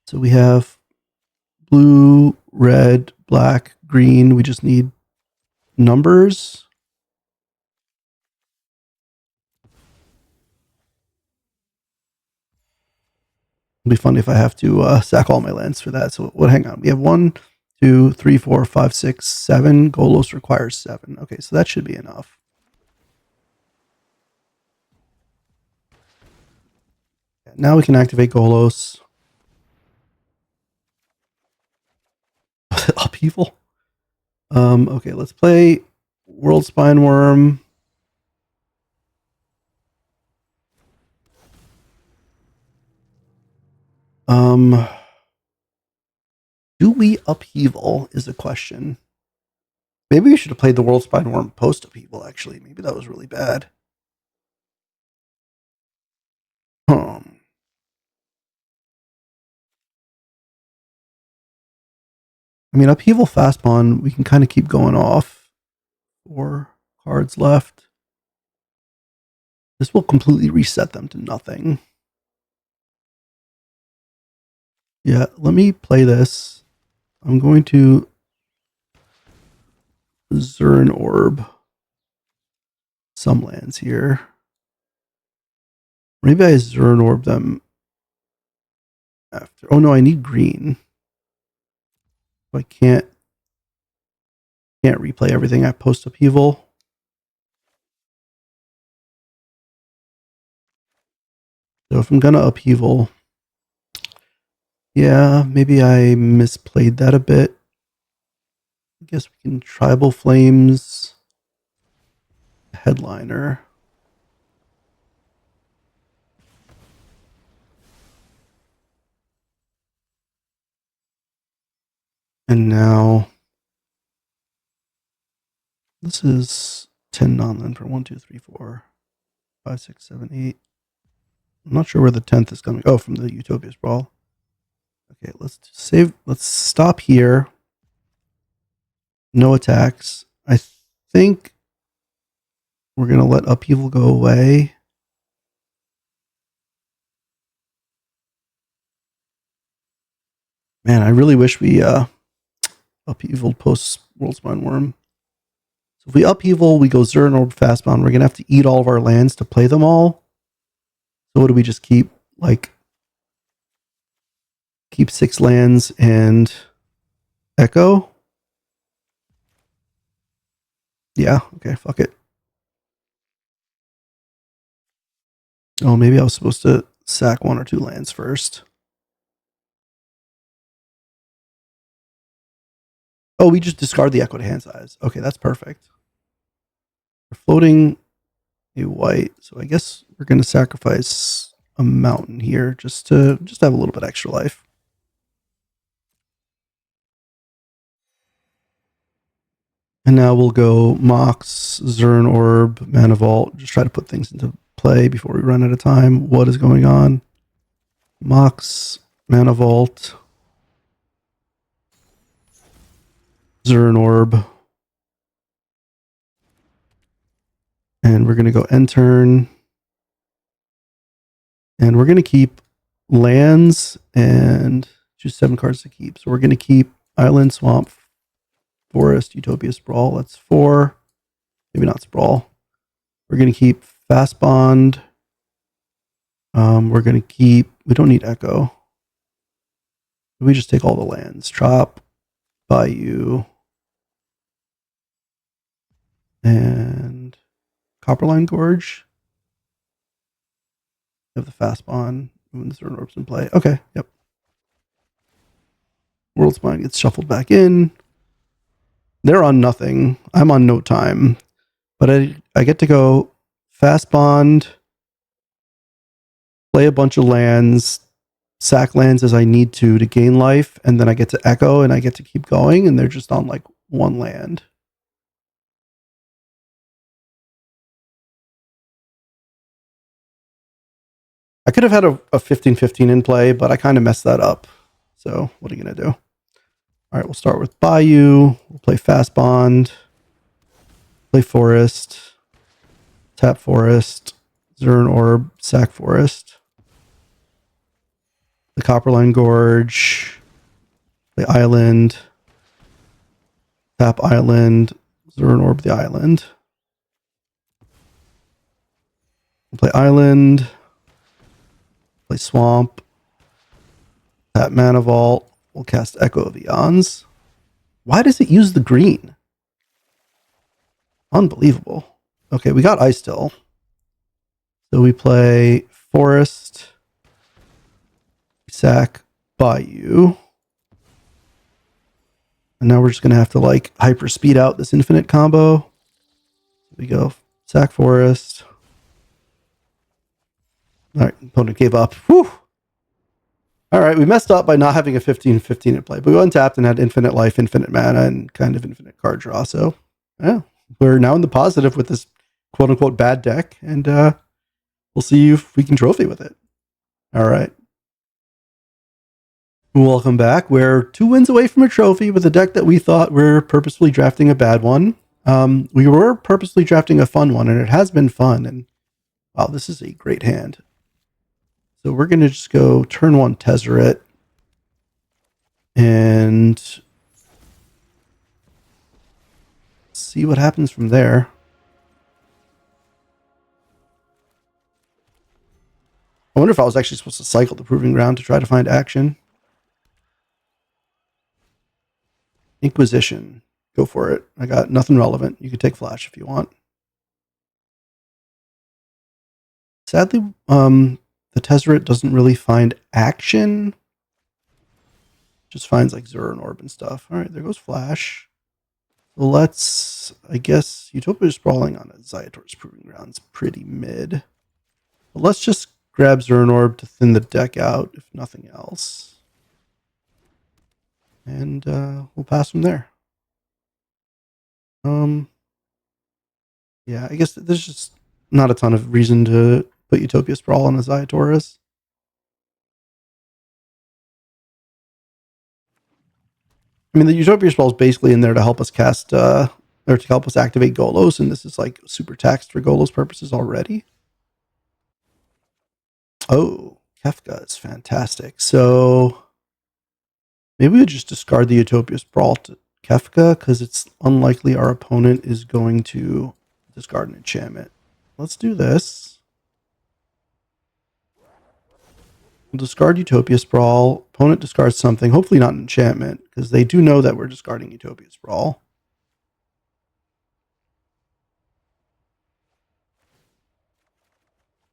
So we have blue, red, black, green. We just need numbers. It'll be funny if I have to sack all my lands for that. So hang on. We have 1, 2, 3, 4, 5, 6, 7. Golos requires 7. Okay, so that should be enough. Now we can activate Golos. Upheaval. Okay, let's play World Spine Worm. Do we Upheaval is a question. Maybe we should have played the World Spine Worm post Upheaval, actually. Maybe that was really bad. I mean, Upheaval fast pawn, we can kind of keep going off. 4 cards left. This will completely reset them to nothing. Yeah, let me play this. I'm going to Zern Orb some lands here. Maybe I Zern Orb them after. Oh no, I need green. I can't replay everything at post Upheaval. So if I'm gonna Upheaval, Yeah, maybe I misplayed that a bit. I guess we can Tribal Flames Headliner. And now this is 10 non-land for 1, 2, 3, 4, 5, 6, 7, 8. I'm not sure where the 10th is coming. Oh, from the Utopia Sprawl. Okay, let's save. Let's stop here. No attacks. I think we're going to let Upheaval go away. Man, I really wish we Upheaval post World Spine Worm. So if we Upheaval, we go Zern Orb Fastbound. We're going to have to eat all of our lands to play them all. So what do we just keep? Like, keep 6 lands and Echo? Yeah, okay, fuck it. Oh, maybe I was supposed to sack 1 or 2 lands first. Oh, we just discard the Echo to hand size. Okay, that's perfect. We're floating a white, so I guess we're going to sacrifice a mountain here just to have a little bit extra life. And now we'll go Mox, Zern Orb, Mana Vault. Just try to put things into play before we run out of time. What is going on? Mox, Mana Vault, Zern Orb. And we're going to go end turn. And we're going to keep lands and choose 7 cards to keep. So we're going to keep Island, Swamp, Forest, Utopia, Sprawl. That's 4. Maybe not Sprawl. We're going to keep Fast Bond. We're going to keep... We don't need Echo. We just take all the lands. Chop, Bayou, and Copperline Gorge. We have the Fast Bond when the Zern Orb's in play. Okay, yep. World Spine gets shuffled back in. They're on nothing. I'm on no time. But I get to go Fast Bond, play a bunch of lands, sack lands as I need to gain life, and then I get to Echo and I get to keep going, and they're just on like 1 land. I could have had a 15-15 in play, but I kind of messed that up. So what are you going to do? All right, we'll start with Bayou. We'll play Fast Bond. Play Forest. Tap Forest. Zern Orb. Sack Forest. The Copperline Gorge. Play Island. Tap Island. Zern Orb the Island. We'll play Island. Play Swamp. Tap Mana Vault. We'll cast Echo of Eons. Why does it use the green? Unbelievable. Okay, we got Ice Still. So we play Forest. Sack Bayou. And now we're just going to have to like hyper speed out this infinite combo. We go Sack Forest. All right, opponent gave up. Whew. All right, we messed up by not having a 15-15 in play, but we untapped and had infinite life, infinite mana, and kind of infinite card draw. So, yeah, we're now in the positive with this quote-unquote bad deck, and we'll see if we can trophy with it. All right. Welcome back. We're 2 wins away from a trophy with a deck that we thought we're purposefully drafting a bad one. We were purposely drafting a fun one, and it has been fun. And wow, this is a great hand. So we're going to just go turn 1 Tezzeret and see what happens from there. I wonder if I was actually supposed to cycle the Proving Ground to try to find action. Inquisition. Go for it. I got nothing relevant. You can take Flash if you want. Sadly, the Tezzeret doesn't really find action. Just finds like Zerg Orb and stuff. All right, there goes Flash. So let's, I guess, Utopia Sprawling on a Zyator's Proving Grounds pretty mid. But let's just grab Zerg Orb to thin the deck out, if nothing else. And we'll pass from there. Yeah, I guess there's just not a ton of reason to put Utopia Sprawl on a Zyatorus. I mean, the Utopia Sprawl is basically in there to help us cast, or to help us activate Golos, and this is like super taxed for Golos purposes already. Oh, Kefka is fantastic. So maybe we just discard the Utopia Sprawl to Kefka because it's unlikely our opponent is going to discard an enchantment. Let's do this. We'll discard Utopia Sprawl. Opponent discards something, hopefully not an enchantment, because they do know that we're discarding Utopia Sprawl.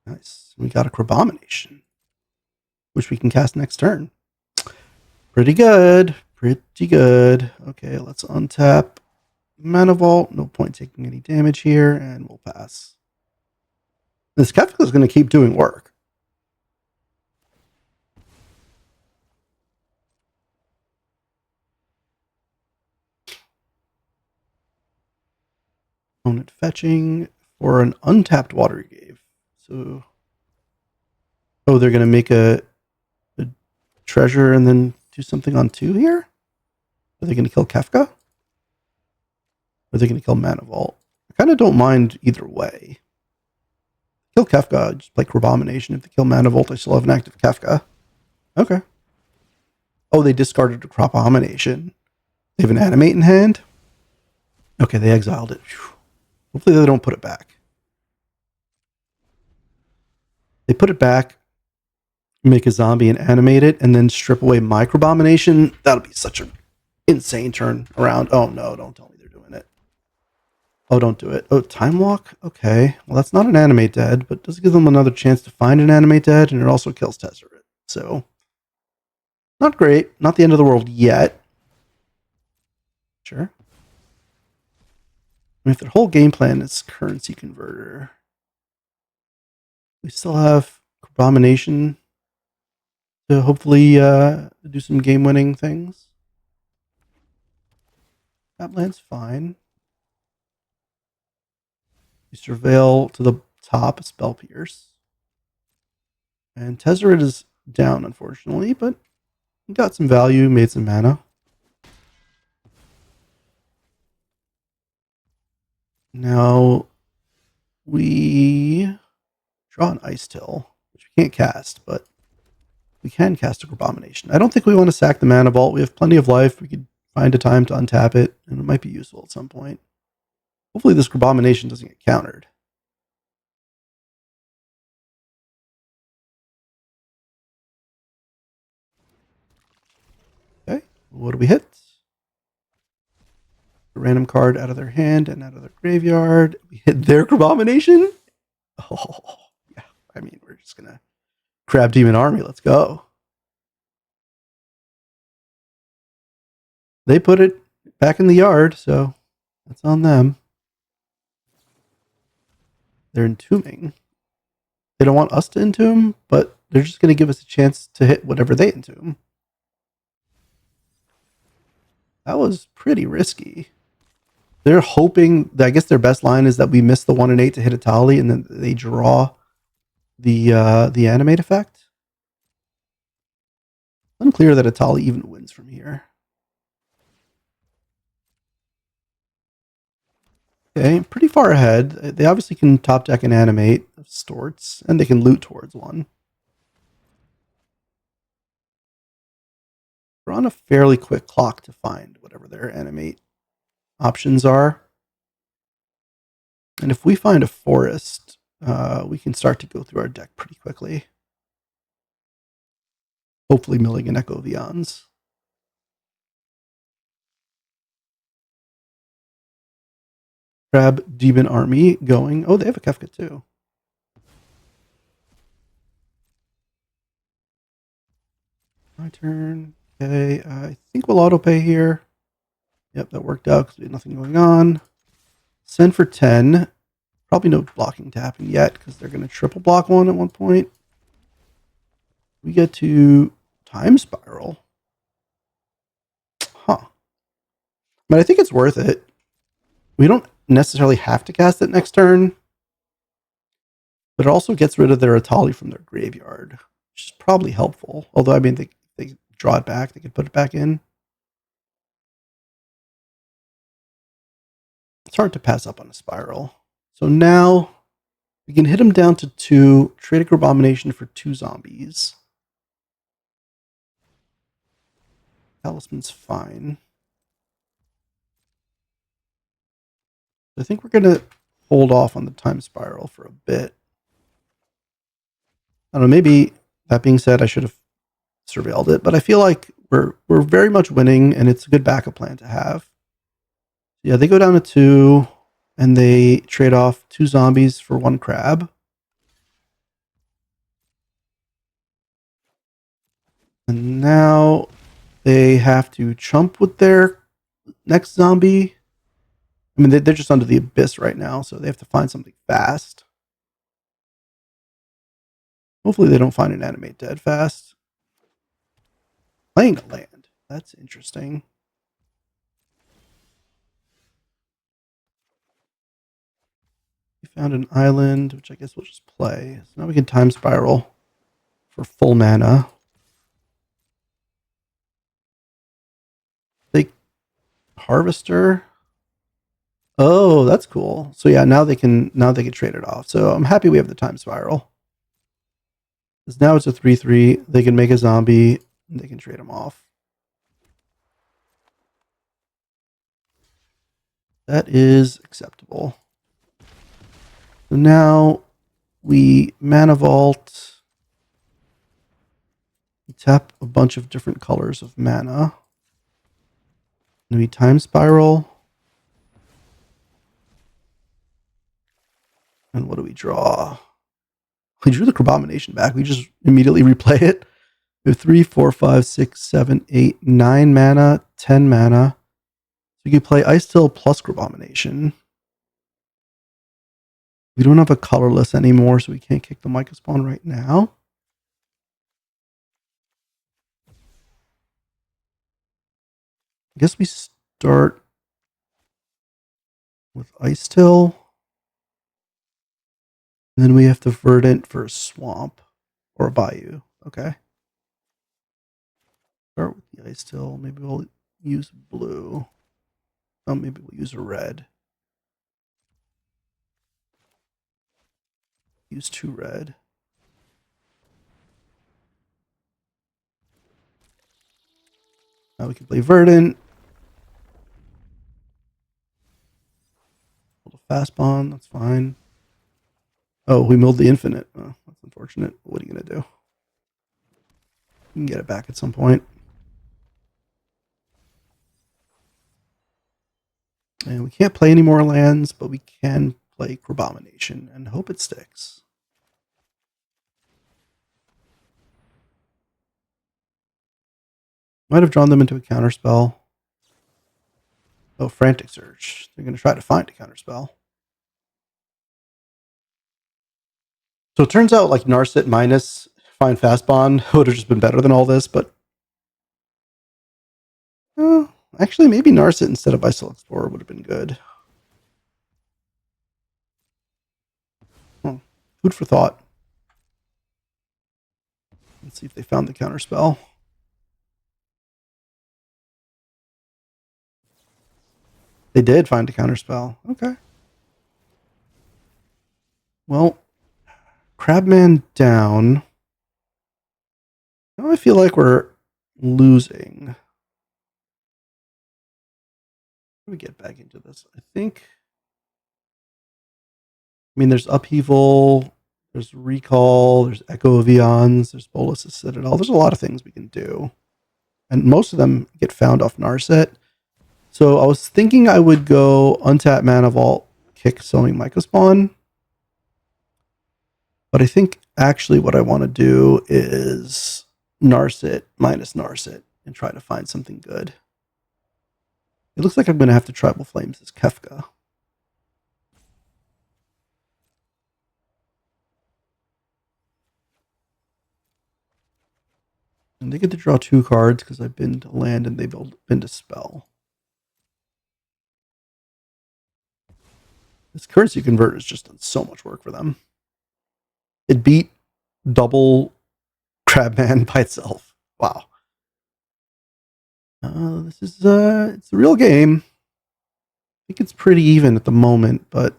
Nice. We got a Crabomination, which we can cast next turn. Pretty good. Pretty good. Okay, let's untap Mana Vault. No point taking any damage here, and we'll pass. This Kefka is going to keep doing work. Opponent fetching for an untapped Watery Grave. So, oh, they're going to make a treasure and then do something on 2 here? Are they going to kill Kefka? Or are they going to kill Mana Vault? I kind of don't mind either way. Kill Kefka, just play Crabomination. If they kill Mana Vault, I still have an active Kefka. Okay. Oh, they discarded a Crabomination. They have an Animate in hand? Okay, they exiled it. Whew. Hopefully they don't put it back. They put it back, make a zombie and animate it, and then strip away my Crabomination. That'll be such an insane turn around. Oh no, don't tell me they're doing it. Oh, don't do it. Oh, Time Walk? Okay. Well, that's not an Animate Dead, but does give them another chance to find an Animate Dead, and it also kills Tezzeret. So, not great. Not the end of the world yet. Sure. I mean, if their whole game plan is currency converter, we still have Crabomination to hopefully do some game-winning things. That land's fine. We surveil to the top, Spell Pierce. And Tezzeret is down, unfortunately, but got some value, made some mana. Now we draw an Ice Till, which we can't cast, but we can cast a Crabomination. I don't think we want to sack the Mana Vault. We have plenty of life. We could find a time to untap it, and it might be useful at some point. Hopefully this Crabomination doesn't get countered. Okay, what do we hit? A random card out of their hand and out of their graveyard. We hit their Crabomination? Oh, yeah. I mean, we're just going to Crab Demon Army. Let's go. They put it back in the yard, so that's on them. They're entombing. They don't want us to entomb, but they're just going to give us a chance to hit whatever they entomb. That was pretty risky. They're hoping, I guess their best line is that we miss the 1 and 8 to hit a Tali, and then they draw the animate effect. Unclear that Atali even wins from here. Okay, pretty far ahead. They obviously can top deck and animate Storts, and they can loot towards one. We're on a fairly quick clock to find whatever their animate options are. And if we find a forest, we can start to go through our deck pretty quickly. Hopefully milling an Echo Vions. Crab Demon Army going. Oh, they have a Kefka too. My turn. Okay, I think we'll auto pay here. Yep, that worked out because we had nothing going on. Send for 10. Probably no blocking to happen yet because they're going to triple block one at one point. We get to Time Spiral. Huh. But I think it's worth it. We don't necessarily have to cast it next turn, but it also gets rid of their Atali from their graveyard, which is probably helpful. Although, I mean, they draw it back. They could put it back in. It's hard to pass up on a Spiral. So now we can hit him down to 2, trade a Abomination for 2 zombies. Talisman's fine. I think we're going to hold off on the Time Spiral for a bit. I don't know, maybe, that being said, I should have surveilled it, but I feel like we're very much winning, and it's a good backup plan to have. Yeah, they go down to 2, and they trade off 2 zombies for 1 crab. And now they have to chump with their next zombie. I mean, they're just under the abyss right now, so they have to find something fast. Hopefully they don't find an animate dead fast. Playing a land. That's interesting. We found an island, which I guess we'll just play. So now we can Time Spiral for full mana. They Harvester. Oh, that's cool. So yeah, now they can trade it off. So I'm happy we have the Time Spiral. Because now it's a 3/3. They can make a zombie and they can trade them off. That is acceptable. So now we Mana Vault. We tap a bunch of different colors of mana. And we Time Spiral. And what do we draw? We drew the Abomination back. We just immediately replay it. We have 3, 4, 5, 6, 7, 8, 9 mana, 10 mana. So we can play Ice Till plus Abomination. We don't have a colorless anymore, so we can't kick the Micah Spawn right now. I guess we start with Ice Till. And then we have to Verdant for a Swamp or a Bayou. Okay. Start with the Ice Till. Maybe we'll use blue. Oh, maybe we'll use a red. Use 2 red. Now we can play Verdant. Hold a Fast Bond. That's fine. Oh, we milled the Infinite. Oh, that's unfortunate. What are you going to do? You can get it back at some point. And we can't play any more lands, but we can play Abomination and hope it sticks. Might have drawn them into a counterspell. Oh, Frantic Search. They're going to try to find a counterspell. So it turns out like Narset minus Find Fastbond would have just been better than all this, but actually maybe Narset instead of Iceland Explorer would have been good. Food for thought. Let's see if they found the counterspell. They did find a counterspell. Okay. Well, Crabman down. Now I feel like we're losing. Let me get back into this. I think. I mean, there's Upheaval, there's Recall, there's Echo of Eons, there's Bolas' Citadel. There's a lot of things we can do. And most of them get found off Narset. So I was thinking I would go untap Mana Vault, kick Sowing Micah Spawn. But I think actually what I want to do is Narset minus Narset and try to find something good. It looks like I'm going to have to Tribal Flames this Kefka. And they get to draw 2 cards because I've been to land and they've been to spell. This currency converter has just done so much work for them. It beat double Crabman by itself. Wow. This is it's a real game. I think it's pretty even at the moment, but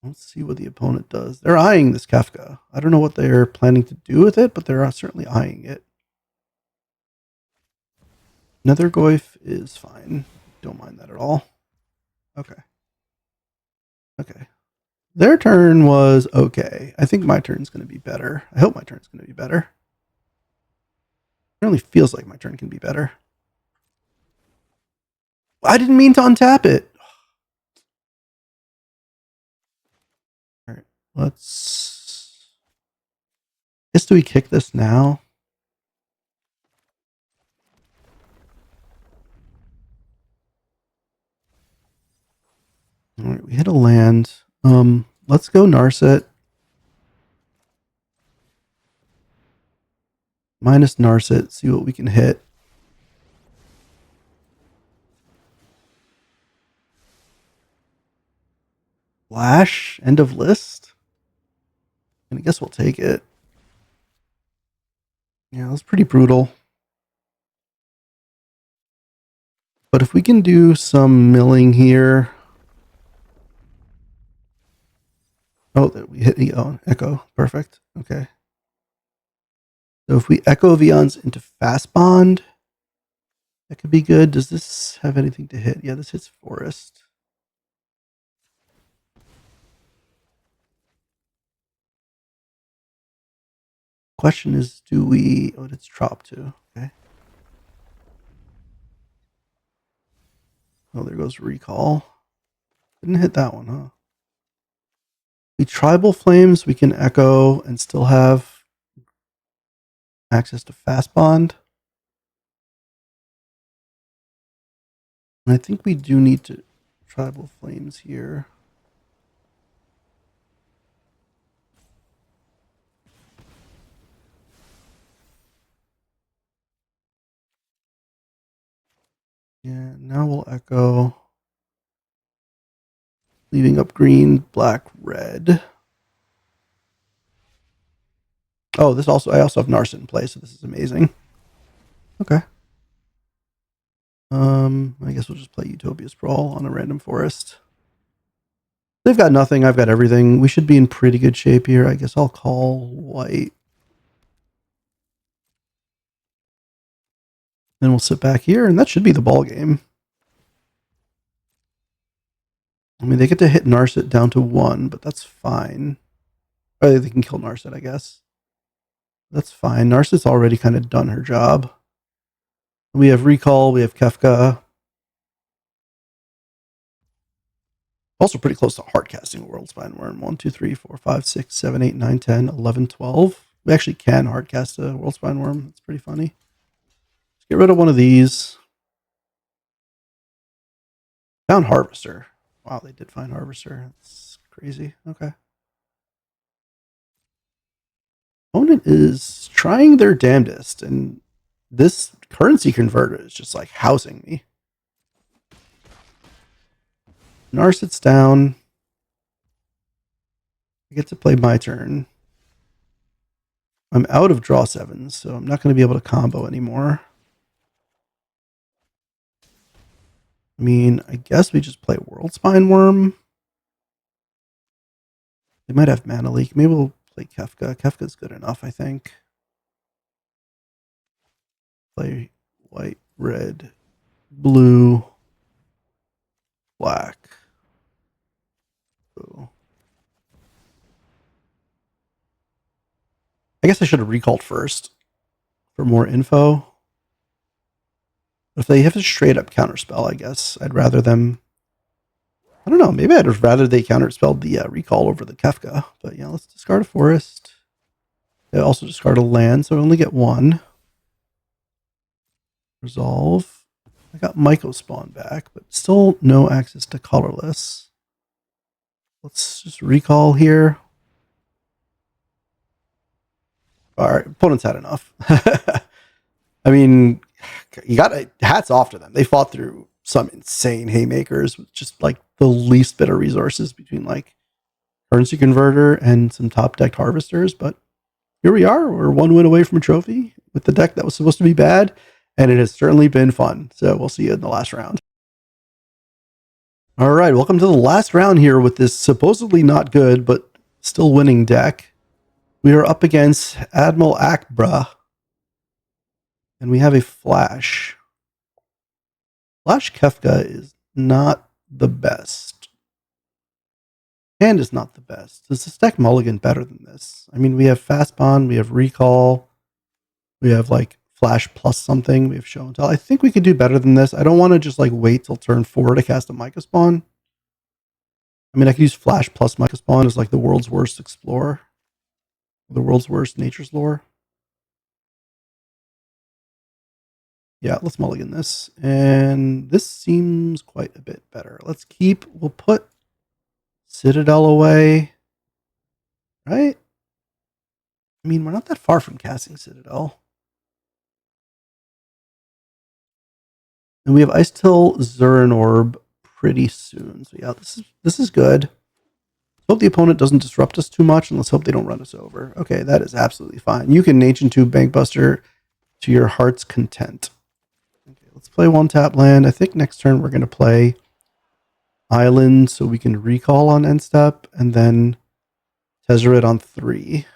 let's see what the opponent does. They're eyeing this Kefka. I don't know what they're planning to do with it, but they're certainly eyeing it. Nethergoyf is fine. Don't mind that at all. Okay. Okay. Their turn was okay. I think my turn's going to be better. I hope my turn's going to be better. It really feels like my turn can be better. I didn't mean to untap it. All right. Let's... I guess do we kick this now? All right, we hit a land. Let's go Narset. Minus Narset, see what we can hit. Flash, end of list. And I guess we'll take it. Yeah, that was pretty brutal. But if we can do some milling here. Oh, we hit the Echo. Perfect. Okay. So if we Echo Vions into Fast Bond, that could be good. Does this have anything to hit? Yeah, this hits Forest. Question is, do we... Oh, it's Trop too. Okay. Oh, there goes Recall. Didn't hit that one, huh? We Tribal Flames, we can Echo and still have access to Fast Bond. And I think we do need to Tribal Flames here. Yeah, now we'll Echo. Leaving up green, black, red. Oh, I also have Narset in play, so this is amazing. Okay. I guess we'll just play Utopia Sprawl on a random forest. They've got nothing, I've got everything. We should be in pretty good shape here. I guess I'll call white. Then we'll sit back here, and that should be the ball game. I mean, they get to hit Narset down to 1, but that's fine. Or they can kill Narset, I guess. That's fine. Narset's already kind of done her job. We have Recall, we have Kefka. Also pretty close to hard casting World Spine Worm. 1, 2, 3, 4, 5, 6, 7, 8, 9, 10, 11, 12. We actually can hard cast a World Spine Worm. It's pretty funny. Let's get rid of one of these. Found Harvester. Wow, they did find Harvester. That's crazy. Okay. Opponent is trying their damnedest, and this currency converter is just like housing me. Narset's down. I get to play my turn. I'm out of draw 7s, so I'm not going to be able to combo anymore. I mean, I guess we just play World Spine Worm. They might have Mana Leak. Maybe we'll play Kefka. Kefka's good enough, I think. Play white, red, blue, black. Ooh. I guess I should have recalled first for more info. But if they have a straight up counterspell, I guess I'd rather them... I don't know, maybe I'd rather they counterspelled the recall over the Kefka. But yeah, let's discard a forest. They also discard a land, so I only get one. Resolve. I got Myco Spawn back, but still no access to colorless. Let's just recall here. All right, opponents had enough. I mean, you got hats off to them. They fought through some insane haymakers with just like the least bit of resources between like currency converter and some top decked harvesters. But here we are. We're one win away from a trophy with the deck that was supposed to be bad, and it has certainly been fun. So we'll see you in the last round. All right, welcome to the last round here with this supposedly not good but still winning deck. We are up against Admiral Akbra, and we have a Flash. Flash Kefka is not the best. And is not the best. Does this deck mulligan better than this? I mean, we have Fast Bond, we have Recall, we have like Flash plus something, we have Show and Tell. I think we could do better than this. I don't want to just like wait till turn 4 to cast a Myco Spawn. I mean, I could use Flash plus Myco Spawn as like the world's worst explorer. The world's worst nature's lore. Yeah, let's mulligan this. And this seems quite a bit better. Let's keep, we'll put Citadel away. Right? I mean, we're not that far from casting Citadel. And we have Ice Till Zurin Orb pretty soon. So yeah, this is good. Hope the opponent doesn't disrupt us too much, and let's hope they don't run us over. Okay, that is absolutely fine. You can Ancient Tomb Bankbuster to your heart's content. Okay, let's play one tap land. I think next turn we're going to play Island so we can recall on end step, and then Tezzeret on 3.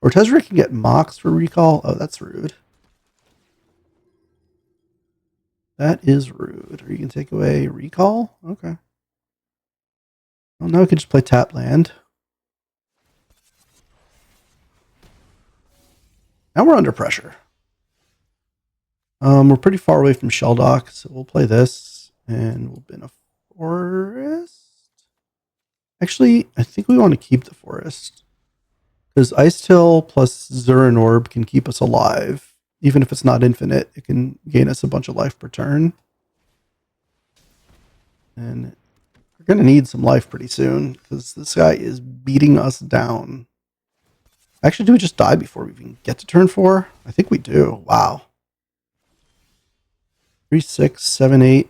Or Tezzeret can get Mox for recall. Oh, that's rude. That is rude. Or you can take away recall? Okay. Well, now we can just play tap land. Now we're under pressure. We're pretty far away from Shelldock, so we'll play this, and we'll bin a forest. Actually, I think we want to keep the forest, because Ice Till plus Zurin Orb can keep us alive. Even if it's not infinite, it can gain us a bunch of life per turn. And we're going to need some life pretty soon, because this guy is beating us down. Actually, do we just die before we even get to turn 4? I think we do. Wow. 3, 6, 7, 8,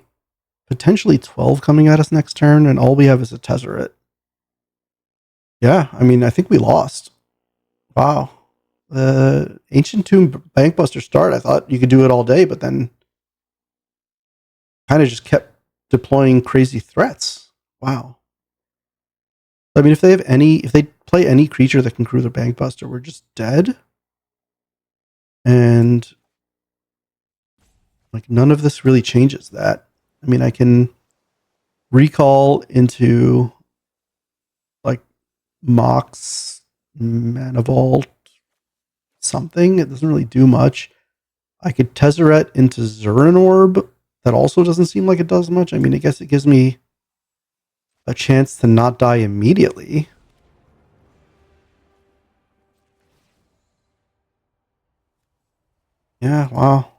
potentially 12 coming at us next turn, and all we have is a Tezzeret. Yeah, I mean, I think we lost. Wow. Ancient Tomb Bankbuster start, I thought you could do it all day, but then kind of just kept deploying crazy threats. Wow. I mean, if they play any creature that can crew their Bankbuster, we're just dead. And like none of this really changes that. I mean, I can recall into like Mox, Mana Vault, something. It doesn't really do much. I could Tezzeret into Zurin Orb. That also doesn't seem like it does much. I mean, I guess it gives me a chance to not die immediately. Yeah, wow.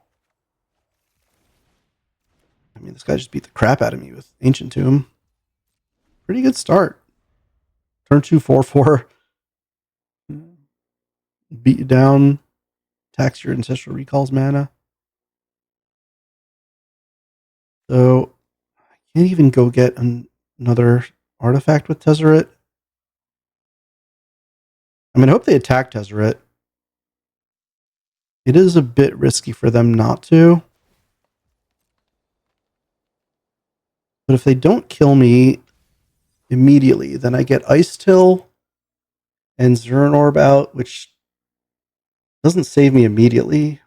I mean, this guy just beat the crap out of me with Ancient Tomb. Pretty good start. Turn 2, 4, 4. Beat you down. Tax your Ancestral Recall's mana. So, I can't even go get another artifact with Tezzeret. I mean, I hope they attack Tezzeret. It is a bit risky for them not to. But if they don't kill me immediately, then I get Ice Till and Zurin Orb out, which doesn't save me immediately.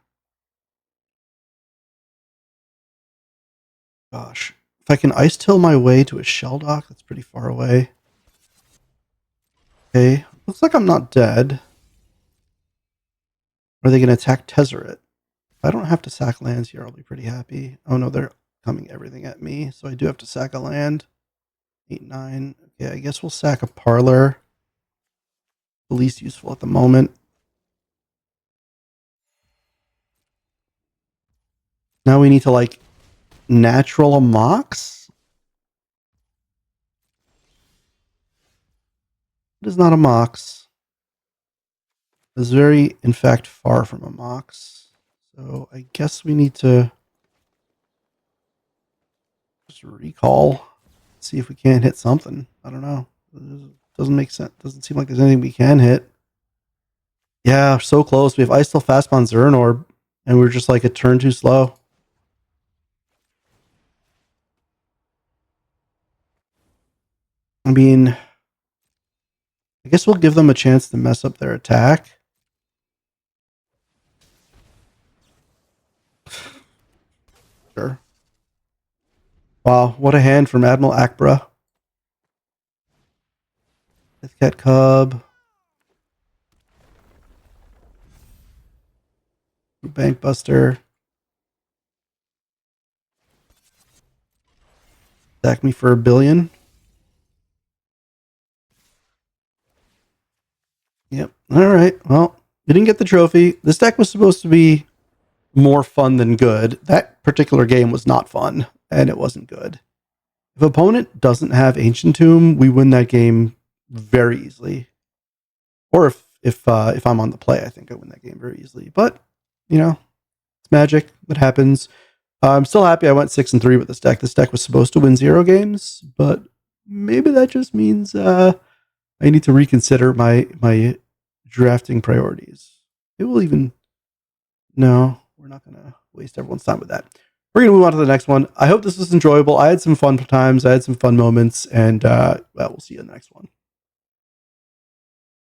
Gosh. If I can Ice Till my way to a Shelldock, that's pretty far away. Okay. Looks like I'm not dead. Are they going to attack Tezzeret? If I don't have to sack lands here, I'll be pretty happy. Oh no, they're coming everything at me. So I do have to sack a land. 8, 9. Okay, I guess we'll sack a Parlor. the least useful at the moment. Now we need to like natural a Mox. It is not a Mox. It is very, in fact, far from a Mox. So I guess we need to just recall, see if we can't hit something. I don't know. It doesn't make sense. Doesn't seem like there's anything we can hit. Yeah, so close. We have Ice Still Fast on Zern Orb, and we're just like a turn too slow. I mean, I guess we'll give them a chance to mess up their attack. Sure. Wow, what a hand from Admiral Akbra. Deathcat Cub. Bankbuster. Attack me for $1 billion. Yep. All right. Well, we didn't get the trophy. This deck was supposed to be more fun than good. That particular game was not fun, and it wasn't good. If opponent doesn't have Ancient Tomb, we win that game very easily. Or if I'm on the play, I think I win that game very easily. But you know, it's magic. It happens. I'm still happy I went 6-3 with this deck. This deck was supposed to win 0 games, but maybe that just means I need to reconsider my drafting priorities. It will even... No, we're not going to waste everyone's time with that. We're going to move on to the next one. I hope this was enjoyable. I had some fun times. I had some fun moments, and we'll see you in the next one.